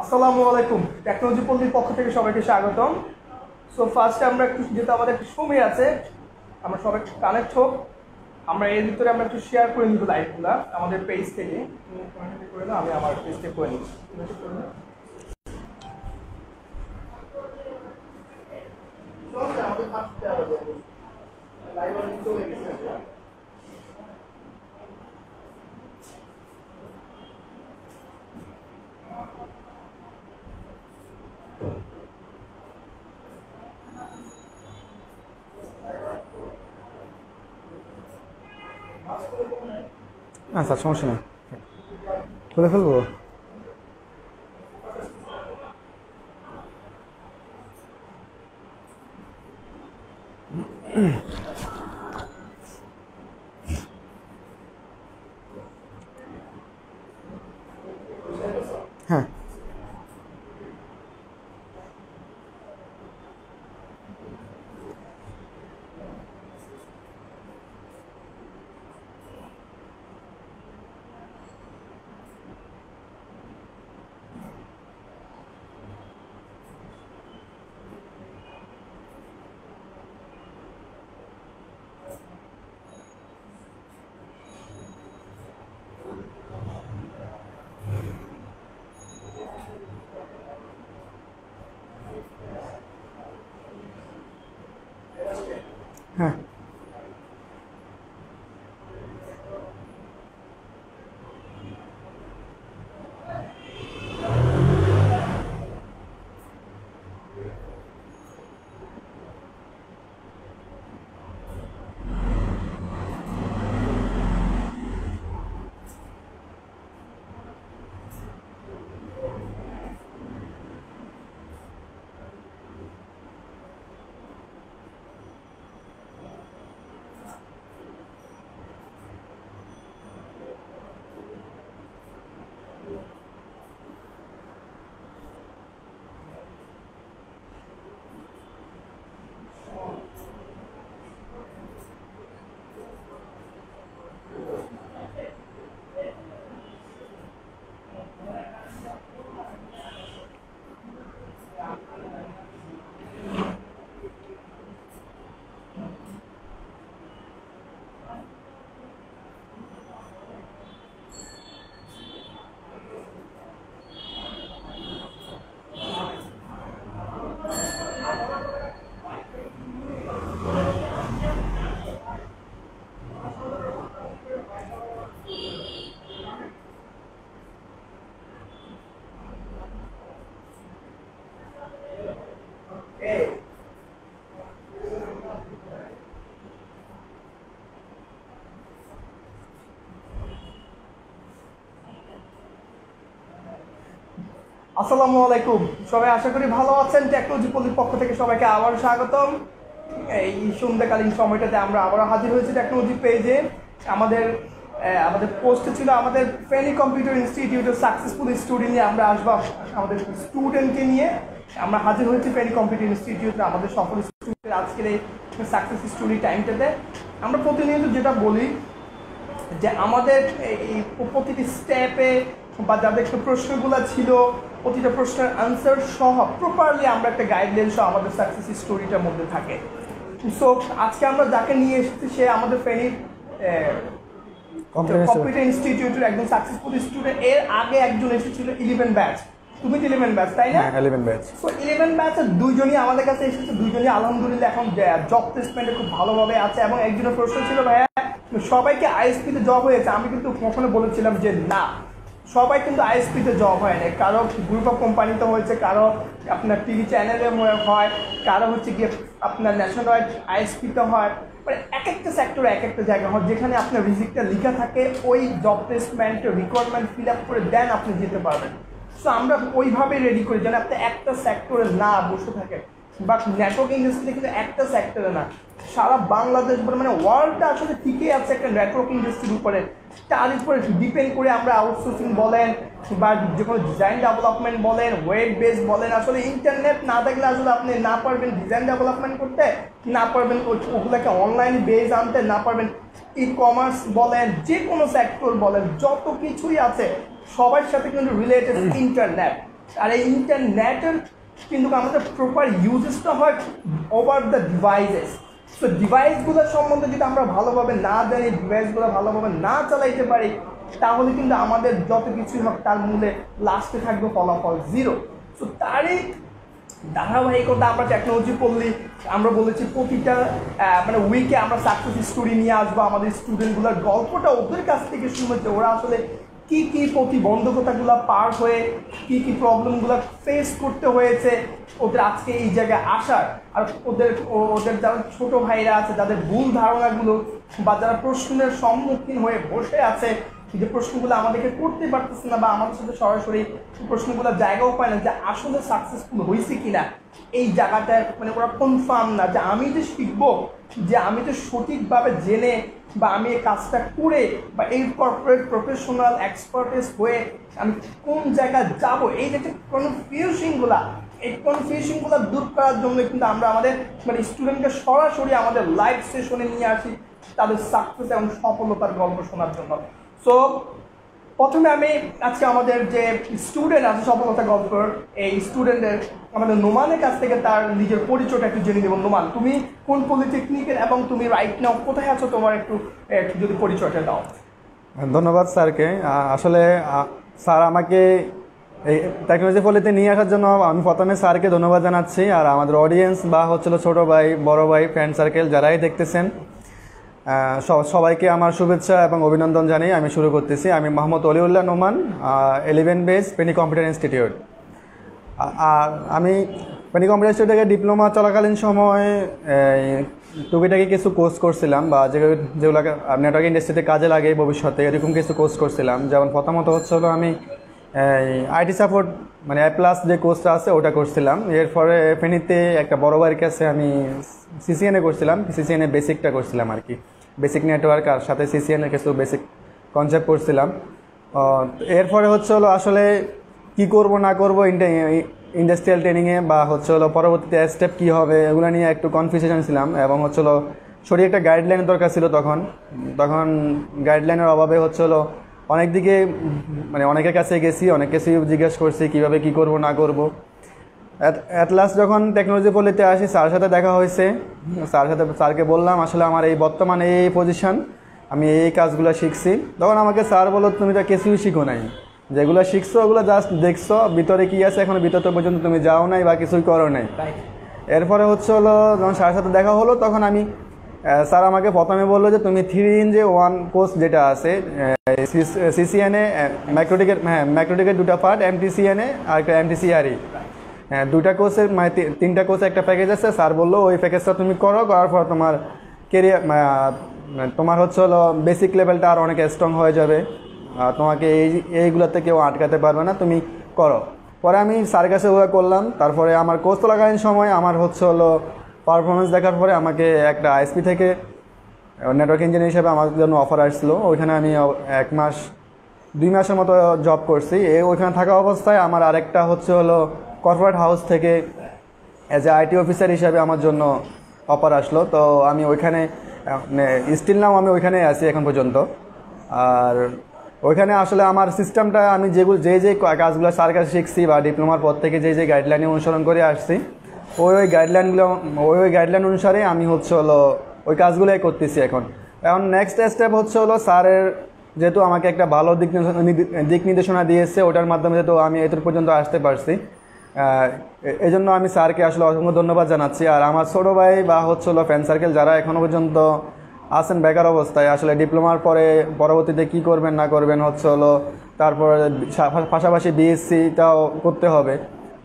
আসসালামু আলাইকুম। টেকনোলজি পল্লীর পক্ষ থেকে সবাইকে স্বাগতম। সো ফার্স্টে আমরা একটু, যেহেতু আমাদের একটু সময় আছে, আমরা সবাই একটু কানেক্ট হোক। আমরা এর ভিতরে আমরা একটু শেয়ার করে নিব লাইভগুলো আমাদের পেজ থেকে। করে না, আমি আমার পেজ থেকে করে নিব। আচ্ছা, সমস্যা নেই, খুলে ফেলবো। হ্যাঁ, হ্যাঁ, আসসালামু আলাইকুম। সবাই আশা করি ভালো আছেন। টেকনোলজি পল্লীর পক্ষ থেকে সবাইকে আবার স্বাগতম। এই সন্ধ্যাকালীন সময়টাতে আমরা আবারও হাজির হয়েছি টেকনোলজি পেজে। আমাদের আমাদের পোস্টে ছিল আমাদের ফেনী কম্পিউটার ইনস্টিটিউটের সাকসেসফুল স্টুডেন্ট নিয়ে আমরা আসবো। আমাদের স্টুডেন্টকে নিয়ে আমরা হাজির হয়েছি ফেনী কম্পিউটার ইনস্টিটিউটে আমাদের সফল স্টুডেন্টের আজকের এই সাকসেস স্টোরি টাইমটাতে। আমরা প্রতিনিয়ত যেটা বলি যে আমাদের এই প্রতিটি স্টেপে বা যাদের প্রশ্নগুলো ছিল, প্রতিটা প্রশ্নের আনসার সহ প্রপারলি আমরা একটা গাইডলাইন সহ আমাদের সাকসেস স্টোরিটার মধ্যে থাকে। সো আজকে আমরা যাকে নিয়ে এসেছি সে আমাদের ফেনীর কম্পিউটার ইনস্টিটিউটের একদম সাকসেসফুল স্টুডেন্ট। এর আগে একজন এসেছিল 11 ব্যাচ। তুমি 11 ব্যাচ, তাই না? 11 ব্যাচ। সো 11 ব্যাচের দুইজনই আমাদের কাছে এসেছে। দুইজনই আলহামদুলিল্লাহ এখন জব প্লেসমেন্টে খুব ভালোভাবে আছে। এবং একজনের প্রশ্ন ছিল, ভাইয়া সবাইকে আইএসপিতে জব হয়েছে? আমি কিন্তু কখনো বলেছিলাম যে না, সবাই কিন্তু আইএসপিতে জব হয় না। কারো গ্রুপ অফ কোম্পানিতে হয়েছে, কারো আপনার টিভি চ্যানেলে হয়, কারো হচ্ছে গিয়ে আপনার ন্যাশনাল ওয়াইড আইএসপিতে হয়। মানে এক একটা সেক্টরে এক একটা জায়গা হয় যেখানে আপনার রিজিকটা লেখা থাকে, ওই জব প্লেসমেন্টের রিকোয়ারমেন্ট ফিল আপ করে দেন আপনি যেতে পারবেন। সো আমরা ওইভাবে রেডি করি যেন আপনি একটা সেক্টরে না বসে থাকেন। বাট নেটওয়ার্ক ইন্ডাস্ট্রিতে কিন্তু একটা সেক্টরে না, সারা বাংলাদেশ মানে ওয়ার্ল্ডটা আসলে ঠিকই আছে একটা নেটওয়ার্ক ইন্ডাস্ট্রির উপরে। তার উপরে ডিপেন্ড করে আমরা আউটসোর্সিং বলেন বা যে কোনো ডিজাইন ডেভেলপমেন্ট বলেন, ওয়েব বেস বলেন, আসলে ইন্টারনেট না থাকলে আসলে আপনি না পারবেন ডিজাইন ডেভেলপমেন্ট করতে, না পারবেন ওগুলোকে অনলাইন বেস আনতে, না পারবেন ই কমার্স বলেন, যে কোনো সেক্টর বলেন, যত কিছুই আছে সবার সাথে কিন্তু রিলেটেড ইন্টারনেট। আর এই ইন্টারনেটের কিন্তু আমাদের প্রপার ইউজেসটা হয় ওভার দ্য ডিভাইসেস। সো ডিভাইসগুলো সম্বন্ধে যদি আমরা ভালোভাবে না জানি, ডিভাইসগুলো ভালোভাবে না চালাইতে পারি, তাহলে কিন্তু আমাদের যত কিছুই হোক তার মূলে লাস্টে থাকবে ফলাফল 0। সো তারই ধারাবাহিকতা আমরা টেকনোলজি পড়লি, আমরা বলেছি প্রতিটা মানে উইকে আমরা সাকসেস স্টোরি নিয়ে আসবো, আমাদের স্টুডেন্টগুলোর গল্পটা ওদের কাছ থেকে শুনেছে, ওরা আসলে কী কী প্রতিবন্ধকতাগুলো পার হয়ে কী কী প্রবলেমগুলো ফেস করতে হয়েছে ওদের আজকে এই জায়গায় আসার। আর ওদের যারা ছোট ভাইরা আছে, যাদের ভুল ধারণাগুলো বা যারা প্রশ্নের সম্মুখীন হয়ে বসে আছে, যে প্রশ্নগুলো আমাদেরকে করতে পারতেছে না বা আমাদের সাথে সরাসরি প্রশ্নগুলো জায়গাও পায় না যে আসলে সাকসেসফুল হয়েছে কিনা, এই জায়গাটায় মানে ওরা কনফার্ম না যে আমি যে শিখবো, যে আমি যে সঠিকভাবে জেনে বা আমি এই কাজটা করে বা এই কর্পোরেট প্রফেশনাল এক্সপার্টিস হয়ে আমি কোন জায়গায় যাব, এই যে কনফিউশনগুলা, এই কনফিউশনগুলো দূর করার জন্য কিন্তু আমরা আমাদের মানে স্টুডেন্টকে সরাসরি আমাদের লাইভ সেশনে নিয়ে আসি তাদের সাকসেস এবং সফলতার গল্প শোনার জন্য। সো প্রথমে আমি আজকে আমাদের যে স্টুডেন্ট আছে সফলতা গল্পের, এই স্টুডেন্টের আমাদের নোমানের কাছ থেকে তার নিজের পরিচয়টা একটু জেনে নেব। নোমান, তুমি কোন পলিটেকনিকের এবং তুমি রাইট নাও কোথায় আছো, তোমার একটু যদি পরিচয়টা দাও। ধন্যবাদ স্যারকে। আসলে স্যার আমাকে এই টেকনোলজি পলিতে নিয়ে আসার জন্য আমি প্রথমে স্যারকে ধন্যবাদ জানাচ্ছি। আর আমাদের অডিয়েন্স বা হচ্ছিল ছোটো ভাই, বড় ভাই, ফ্রেন্ড সার্কেল যারাই দেখতেছেন, সবাইকে আমার শুভেচ্ছা এবং অভিনন্দন জানিয়ে আমি শুরু করতেছি। আমি Mohammad Oliullah Noman, 11 batch Feni computer institute. আর আমি পেনি কম্পিউটার ইনস্টিটিউট থেকে ডিপ্লোমা চলাকালীন সময় টুকিটাকি কিছু কোর্স করছিলাম বা যেগুলো নেটওয়ার্ক ইন্ডাস্ট্রিতে কাজে লাগে ভবিষ্যতে, এরকম কিছু কোর্স করছিলাম। যেমন প্রথমত হলো আমি আইটি সাপোর্ট মানে A+ যে কোর্সটা আছে ওটা করছিলাম। এরপরে ফেনীতে একটা বড় ভাইয়ের কাছে আমি CCNA করছিলাম, CCNA বেসিকটা করছিলাম আর কি, বেসিক নেটওয়ার্ক, আর সাথে CCNA কিছু বেসিক কনসেপ্ট করছিলাম। এরপরে হলো আসলে কি করব না করব ইন্ডাস্ট্রিয়াল ট্রেনিংয়ে বা হলো পরবর্তীতে স্টেপ কী হবে এগুলো নিয়ে একটু কনফিউশন ছিলাম এবং হলো সঠিক একটা গাইডলাইনের দরকার ছিল। তখন গাইডলাইনের অভাবে হলো অনেক দিকে মানে অনেকের কাছে গেছি, অনেক কিছুই জিজ্ঞেস করছি কীভাবে কী করব না করব। অ্যাট লাস্ট যখন টেকনোলজি পলিতে আসি, স্যারের সাথে দেখা হয়েছে। স্যারকে বললাম আসলে আমার এই বর্তমানে এই পজিশন, আমি এই কাজগুলো শিখছি। তখন আমাকে স্যার বলল তুমি তো কিছুই শিখো নাই, যেগুলো শিখছো ওগুলো জাস্ট দেখছো, ভিতরে কী আছে এখন ভিতরে পর্যন্ত তুমি যাও নাই বা কিছুই করো নাই। এরপরে হলো যখন স্যারের সাথে দেখা হলো, তখন আমি স্যার আমাকে প্রথমে বললো যে তুমি 3-in-1 কোর্স যেটা আছে CCNA ম্যাক্রোটিকের 2টা পার্ট, MTCNA আর একটা MTCRE, দুইটা কোর্সের মানে 3টা কোর্সের একটা প্যাকেজ আছে। স্যার বললো ওই প্যাকেজটা তুমি করার পর তোমার কেরিয়ার তোমার হলো বেসিক লেভেলটা আর অনেক স্ট্রং হয়ে যাবে, তোমাকে এইগুলোতে কেউ আটকাতে পারবে না, তুমি করো। পরে আমি স্যারের কাছে ওগুলো করলাম। তারপরে আমার কোর্স চলাকালীন সময় আমার হলো পারফরমেন্স দেখার পরে আমাকে একটা ISP থেকে নেটওয়ার্ক ইঞ্জিনিয়ার হিসেবে আমার জন্য অফার আসছিলো। ওইখানে আমি 2 মাসের মতো জব করছি। ওইখানে থাকা অবস্থায় আমার আরেকটা হলো কর্পোরেট হাউস থেকে অ্যাজ এ IT অফিসার হিসাবে আমার জন্য অফার আসলো। তো আমি ওইখানে স্টিল নাও আমি ওইখানে আছি এখন পর্যন্ত। আর ওইখানে আসলে আমার সিস্টেমটা আমি যে কাজগুলো স্যার কাছে শিখছি বা ডিপ্লোমার পর থেকে যে গাইডলাইনে অনুসরণ করে আসছি, ওই গাইডলাইন অনুসারে আমি হলো ওই কাজগুলোই করতেছি এখন। নেক্সট স্টেপ হলো স্যারের যেহেতু আমাকে একটা ভালো দিক নির্দেশনা দিয়েছে, ওটার মাধ্যমে যেহেতু আমি এত পর্যন্ত আসতে পারছি, এই জন্য আমি স্যারকে আসলে অসংখ্য ধন্যবাদ জানাচ্ছি। আর আমার ছোটো ভাই বা হলো ফ্রেন্ড সার্কেল যারা এখনও পর্যন্ত আছেন বেকার অবস্থায়, আসলে ডিপ্লোমার পরবর্তীতে কি করবেন না করবেন হলো তারপর পাশাপাশি BSCটাও করতে হবে,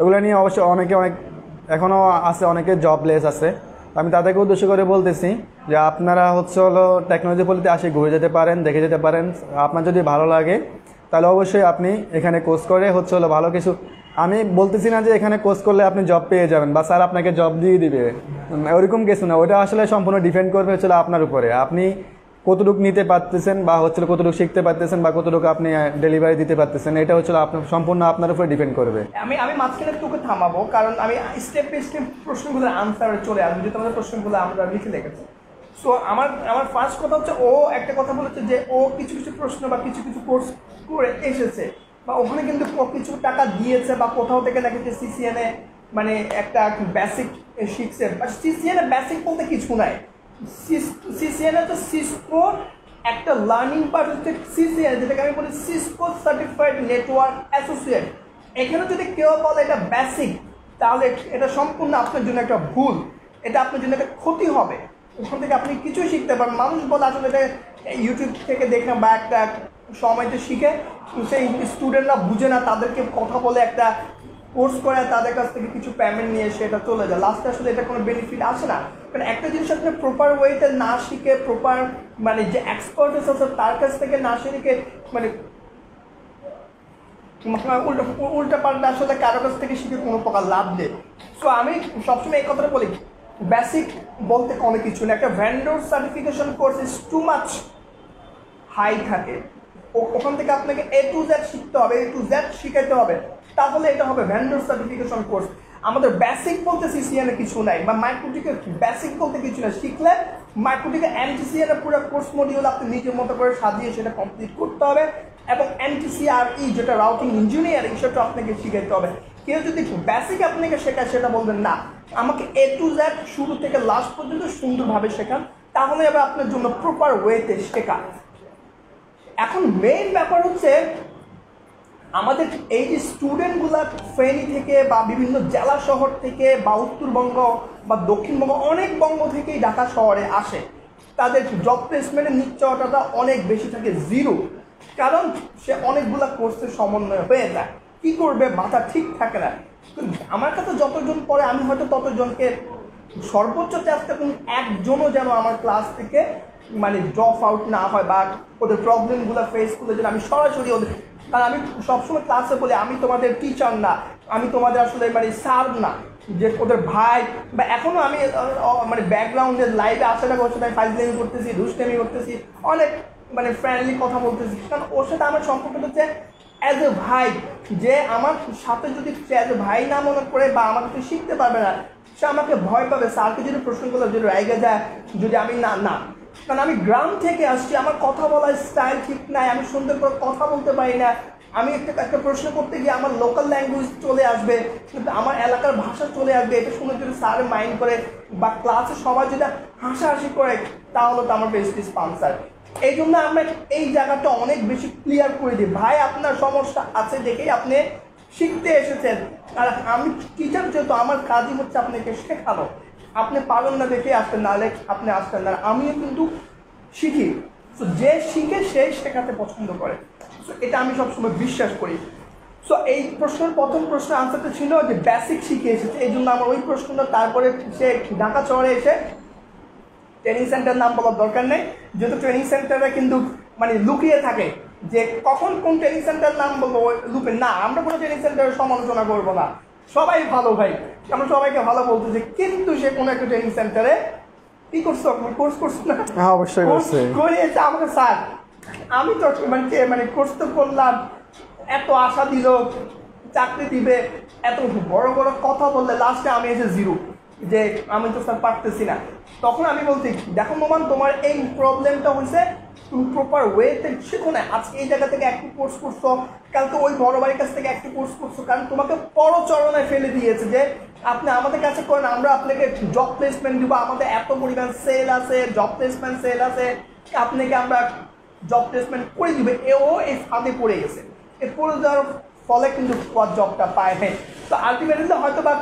এগুলো নিয়ে অবশ্যই অনেক এখনও আছে, অনেকে জবলেস আছে। আমি তাদেরকে উদ্দেশ্য করে বলতেছি যে আপনারা হলো টেকনোলজি পলিতে আসে ঘুরে যেতে পারেন, দেখে যেতে পারেন। আপনার যদি ভালো লাগে তাহলে অবশ্যই আপনি এখানে কোর্স করে হলো ভালো কিছু, আমি বলতেছি না যে এখানে কোর্স করলে আপনি জব পেয়ে যাবেন বা স্যার আপনাকে জব দিয়ে দিবে, ওরকম কিছু না। ওটা আসলে সম্পূর্ণ ডিপেন্ড করবে আপনার উপরে, আপনি কতটুকু নিতে পারতেছেন বা কতটুকু শিখতে পারতেছেন বা কতটুকু আপনি ডেলিভারি দিতে পারতেছেন, এটা আপনার সম্পূর্ণ আপনার উপরে ডিপেন্ড করবে। আমি মাঝখানে তোকে থামাবো, কারণ আমি স্টেপ বাই স্টেপ প্রশ্নগুলোর আনসারে চলে আসবো, যেহেতু আমাদের প্রশ্নগুলো আমরা লিখে রেখেছি। সো আমার ফার্স্ট কথা হচ্ছে, ও একটা কথা বলেছে যে ও কিছু প্রশ্ন বা কিছু কোর্স করে এসেছে, বা ওখানে কিন্তু কিছু টাকা দিয়েছে বা কোথাও থেকে নাকি যে সিসিএনএ মানে একটা বেসিক শিখছে, বা সিসিএনএ বেসিক বলতে কিছু নাই। সিসিএনএ তো সিসকো একটা লার্নিং পার্ট হচ্ছে সিসিএনএ, যেটাকে আমি বলি সিসকো সার্টিফাইড নেটওয়ার্ক অ্যাসোসিয়েট। এখানে যদি কেউ বলে এটা বেসিক, তাহলে এটা সম্পূর্ণ আপনার জন্য একটা ভুল, এটা আপনার জন্য একটা ক্ষতি হবে। ওখান থেকে আপনি কিছুই শিখতে পারেন। মানুষ বলে আসলে এটা ইউটিউব থেকে দেখে বা একটা সময়তে শিখে, সেই স্টুডেন্টরা বুঝে না, তাদেরকে কথা বলে একটা কোর্স করে তাদের কাছ থেকে কিছু পেমেন্ট নিয়ে সেটা চলে যায়, লাস্টে আসলে এটা কোনো বেনিফিট আসে না। কারণ একটা জিনিস আপনি প্রপার ওয়েতে না শিখে, প্রপার মানে যে এক্সপার্ট আছে তার কাছ থেকে না শিখে মানে উল্টা পাল্টা আসলে কারো কাছ থেকে শিখে কোনো প্রকার লাভ নেই। সো আমি সবসময় এই কথাটা বলি, বেসিক বলতে কোনো কিছু না। একটা vendor certification course is too much high থাকে, ওখান থেকে আপনাকে A to Z শিখতে হবে, A to Z শিখাইতে হবে, তাহলে এটা হবে ভেন্ডর সার্টিফিকেশন কোর্স। আমাদের বেসিক বলতে সিসিএনএ কিছু নাই, বা মাইক্রোটিকের বেসিক বলতে কিছু নাই। শিখলে মাইক্রোটিকের এমটিসিএনএ পুরো কোর্স মডিউল আপনি নিজের মতো করে সাজিয়ে সেটা কমপ্লিট করতে হবে, এবং এনটিসিআরই যেটা রাউটিং ইঞ্জিনিয়ারিং সেটা আপনাকে শিখাইতে হবে। কেউ যদি বেসিক আপনাকে শেখায়, সেটা বলবেন না, আমাকে A to Z শুরু থেকে লাস্ট পর্যন্ত সুন্দরভাবে শেখান, তাহলে আবার আপনার জন্য প্রপার ওয়েতে শেখা। এখন মেইন ব্যাপার হচ্ছে আমাদের এই যে স্টুডেন্টগুলা ফেনী থেকে বা বিভিন্ন জেলা শহর থেকে বা উত্তরবঙ্গ বা দক্ষিণবঙ্গ, অনেক বঙ্গ থেকেই ঢাকা শহরে আসে, তাদের জব প্লেসমেন্টের নিশ্চয়তাটা অনেক বেশি থাকে, জিরো। কারণ সে অনেকগুলা কোর্সের সমন্বয় হয়ে যায়, কি করবে মাথা ঠিক থাকে না। আমার কাছে যতজন পড়ে আমি হয়তো ততজনকে সর্বোচ্চ চেষ্টা করুন একজনও যেন আমার ক্লাস থেকে মানে ড্রপ আউট না হয়, বা ওদের প্রবলেমগুলো ফেস করলে যেন আমি সরাসরি ওদের, কারণ আমি সবসময় ক্লাসে বলি আমি তোমাদের টিচার না, আমি তোমাদের আসলে মানে স্যার না, যে ওদের ভাই। বা এখনও আমি মানে ব্যাকগ্রাউন্ডে লাইভে আসাটা করছি, আমি ফাইজলামি করতেছি, দুষ্টামি করতেছি, অনেক মানে ফ্রেন্ডলি কথা বলতেছি, কারণ ওর সাথে আমার সম্পর্কটা হচ্ছে অ্যাজ এ ভাই। যে আমার সাথে যদি অ্যাজ এ ভাই না মনে করে বা আমার কাছে শিখতে পারবে না, সে আমাকে ভয় পাবে। স্যারকে যদি প্রশ্নগুলো যদি রেগে যায়, যদি আমি না, কারণ আমি গ্রাম থেকে আসছি, আমার কথা বলার স্টাইল ঠিক নাই, আমি সুন্দর করে কথা বলতে পারি না, আমি একটা প্রশ্ন করতে গিয়ে আমার লোকাল ল্যাঙ্গুয়েজ চলে আসবে, কিন্তু আমার এলাকার ভাষা চলে আসবে, এটা শুনে যদি স্যার মাইন্ড করে বা ক্লাসে সবাই যদি হাসাহাসি করে, তাহলে তো আমার বেস্ট স্পন্সর। এই জন্য আমরা এই জায়গাটা অনেক বেশি ক্লিয়ার করে দিই, ভাই আপনার সমস্যা আছে দেখেই আপনি শিখতে এসেছেন, আর আমি টিচার যেহেতু আমার কাজই হচ্ছে আপনাকে শেখানো, আপনি পারেন না দেখে আসতেন, নাহলে আপনি আসতেন না। আমিও কিন্তু শিখি, তো যে শিখে সেই শেখাতে পছন্দ করে, তো এটা আমি সবসময় বিশ্বাস করি। সো এই প্রশ্নের প্রথম প্রশ্নের আনসারটা ছিল যে বেসিক শিখে এসেছে, এই জন্য আমার ওই প্রশ্নটা, তারপরে সে ঢাকা শহরে এসে ট্রেনিং সেন্টার নাম বলার দরকার নেই, যেহেতু ট্রেনিং সেন্টারে কিন্তু মানে লুকিয়ে থাকে যে কখন কোন ট্রেনিং সেন্টার নাম বলবো, লুপে না, আমরা কোনো ট্রেনিং সেন্টারের সমালোচনা করবো না, সবাই ভালো ভাই, আমরা সবাইকে ভালো বলতেছি, কিন্তু সে কোনো একটা ট্রেনিং সেন্টারে কি করছো, কোর্স করছো না? অবশ্যই করিয়েছে আমাকে স্যার, আমি তো মানে কোর্স তো করলাম, এত আশা দিল চাকরি দিবে, এত বড় বড় কথা বললে, লাস্টে আমি এসে জিরো, যে আমি তো স্যার পারতেছি না। তখন আমি বলছি, দেখো মোমান, তোমার এই প্রবলেমটা হয়েছে, তুমি প্রপার ওয়েতে শেখো না। আজকে এই জায়গা থেকে একটু কোর্স করছো, কালকে ওই বড় বাড়ির কাছ থেকে একটু কোর্স করছো, কারণ তোমাকে পরচরণায় ফেলে দিয়েছে যে আপনি আমাদের কাছে করেন, আমরা আপনাকে জব প্লেসমেন্ট দিব, আমাদের এত পরিমাণ সেল আছে, জব প্লেসমেন্ট সেল আছে, আপনাকে আমরা জব প্লেসমেন্ট করে দিবে। এও এই ফাঁদে পড়ে গেছে, এ পড়ে যাওয়ার ফলে কিন্তু জবটা পায় নাই। তো আলটিমেটলি হয়তো বা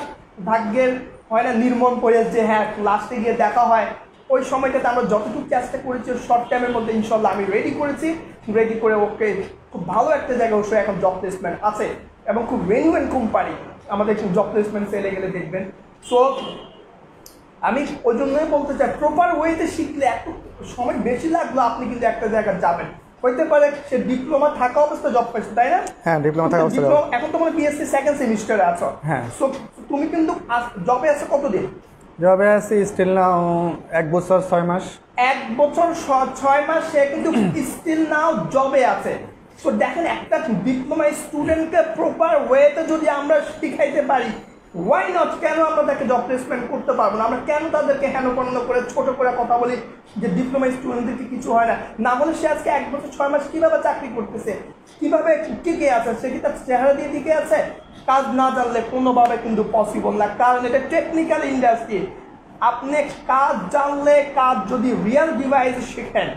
ভাগ্যের হয় না নির্মম করে যে হ্যাঁ লাস্টে গিয়ে দেখা হয়, ওই সময়টাতে আমরা যতটুকু চেষ্টা করেছি শর্ট টাইমের মধ্যে ইনশাল্লাহ আমি রেডি করেছি, রেডি করে ওকে খুব ভালো একটা জায়গায় অবশ্যই এখন জব প্লেসমেন্ট আছে, এবং খুব রেনুয়েন কোম্পানি, আমাদের জব প্লেসমেন্ট সেলে গেলে দেখবেন। সো আমি ওই জন্যই বলতে চাই, প্রপার ওয়েতে শিখলে একটু সময় বেশি লাগলো, আপনি কিন্তু একটা জায়গায় যাবেন। হইতে পারে সে ডিপ্লোমা থাকা অবস্থা জব পাইছে, তাই না? হ্যাঁ, ডিপ্লোমা থাকা অবস্থা। এখন তোমার বিএসসি সেকেন্ড সেমিস্টারে আছো, হ্যাঁ। সো তুমি কিন্তু জবে আছো কতদিন? জবে আছি স্টিল নাও 1 বছর 6 মাস। 1 বছর 6 মাস সে কিন্তু স্টিল নাও জবে আছে। সো দেখেন, একটা ডিপ্লোমা স্টুডেন্টকে প্রপার ওয়েতে যদি আমরা শিখাইতে পারি, ওয়াই নট, কেন আমরা তাকে জব প্লেসমেন্ট করতে পারবো না? আমরা কেন তাদেরকে হেনপন্ন করে ছোট করে কথা বলি যে ডিপ্লোমা স্টুডেন্টদেরকে কিছু হয় না? না বলে সে আজকে 1 বছর 6 মাস কিভাবে চাকরি করতেছে, কিভাবে টিকে আছে? সে কি তার চেহারা দিয়ে টিকে আছে? কাজ না জানলে কোনোভাবে কিন্তু পসিবল না, কারণ এটা টেকনিক্যাল ইন্ডাস্ট্রি। আপনি কাজ জানলে, কাজ যদি রিয়েল ডিভাইসে শেখেন,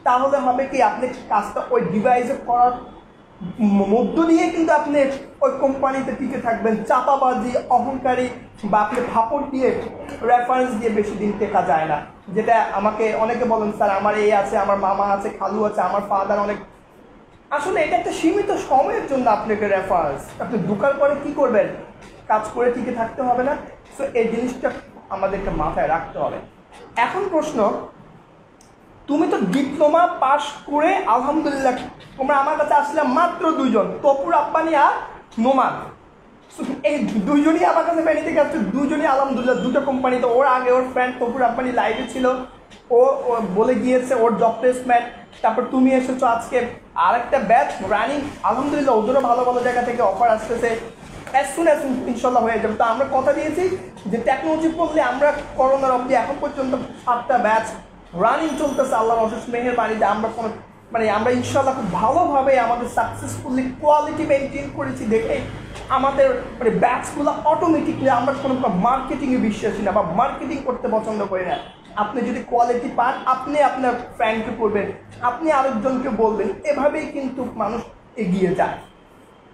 তাহলে হবে কি আপনি কাজটা ওই ডিভাইসে করার মধ্য দিয়ে কিন্তু আপনি ওই কোম্পানিতে টিকে থাকবেন। চাপাবাজি, অহংকারী বা আপনি ফাপড় দিয়ে, রেফারেন্স দিয়ে বেশি দিন টেকা যায় না। যেটা আমাকে অনেকে বলেন, স্যার আমার এই আছে, আমার মামা আছে, খালু আছে, আমার ফাদার অনেক। আসলে এটা একটা সীমিত সময়ের জন্য আপনাকে রেফারেন্স। আপনি ঢোকার পরে কি করবেন? কাজ করে টিকে থাকতে হবে না? সো এই জিনিসটা আমাদেরকে মাথায় রাখতে হবে। এখন প্রশ্ন, তুমি তো ডিপ্লোমা পাশ করে আলহামদুলিল্লাহ, তোমরা আমার কাছে আসলে মাত্র 2 জন, তপুর আব্বানি আর নোমান। এই 2 জনই আমার কাছে বেরিয়ে থেকে আসছে, 2 জনই আলহামদুলিল্লাহ 2টা কোম্পানিতে। ওর আগে ওর ফ্রেন্ড তপুর আব্বানি লাইভে ছিল, ও বলে গিয়েছে ওর জব প্লেসমেন্ট। তারপর তুমি এসেছো আজকে আরেকটা ব্যাচ রানিং, আলহামদুলিল্লাহ ওদেরও ভালো ভালো জায়গা থেকে অফার আসতেছে। অ্যাজ সুন অ্যাজ ইনশাল্লাহ হয়ে যাবে। তো আমরা কথা দিয়েছি যে টেকনোলজি পড়লে আমরা করোনার অবধি এখন পর্যন্ত 7টা ব্যাচ রানিং চলতেছে আল্লাহর অশেষ মেহেরবানিতে। আমরা কোনো আমরা ইনশাল্লাহ খুব ভালোভাবে আমাদের সাকসেসফুলি কোয়ালিটি মেনটেন করেছি দেখে আমাদের ব্যাচগুলো অটোমেটিকলি, আমরা কোনো মার্কেটিংয়ে বিশ্বাসী না বা মার্কেটিং করতে পছন্দ করি না। আপনি যদি কোয়ালিটি পান, আপনি আপনার ফ্রেন্ডকে করবেন, আপনি আরেকজনকে বলবেন, এভাবেই কিন্তু মানুষ এগিয়ে যায়।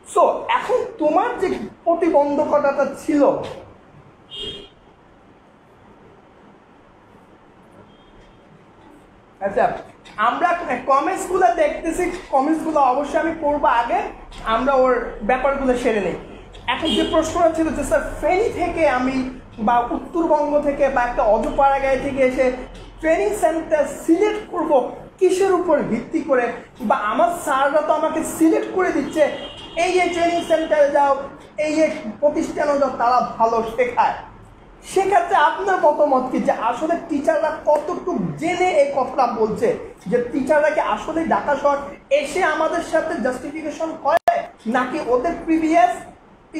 সো এখন তোমার যে প্রতিবন্ধকতাটা ছিল, আচ্ছা আমরা কমেন্টসগুলো দেখতেছি, কমেন্টসগুলো অবশ্যই আমি পড়বো, আগে আমরা ওর ব্যাপারগুলো সেরে নেই। এখন যে প্রশ্নটা ছিল যে স্যার ফেনী থেকে আমি বা উত্তরবঙ্গ থেকে বা একটা অজপাড়াগাঁয় থেকে এসে ট্রেনিং সেন্টার সিলেক্ট করব কিসের উপর ভিত্তি করে? বা আমার স্যাররা তো আমাকে সিলেক্ট করে দিচ্ছে, এই ট্রেনিং সেন্টারে যাও, এই প্রতিষ্ঠানে যাও, তারা ভালো শেখায়। সেক্ষেত্রে আপনার মতামত কি, যে আসলে টিচাররা কতটুকু জেনে এই কথাটা বলছে? যে টিচাররা কি আসলে ঢাকা শহর এসে আমাদের সাথে জাস্টিফিকেশন করে, নাকি ওদের প্রিভিয়াস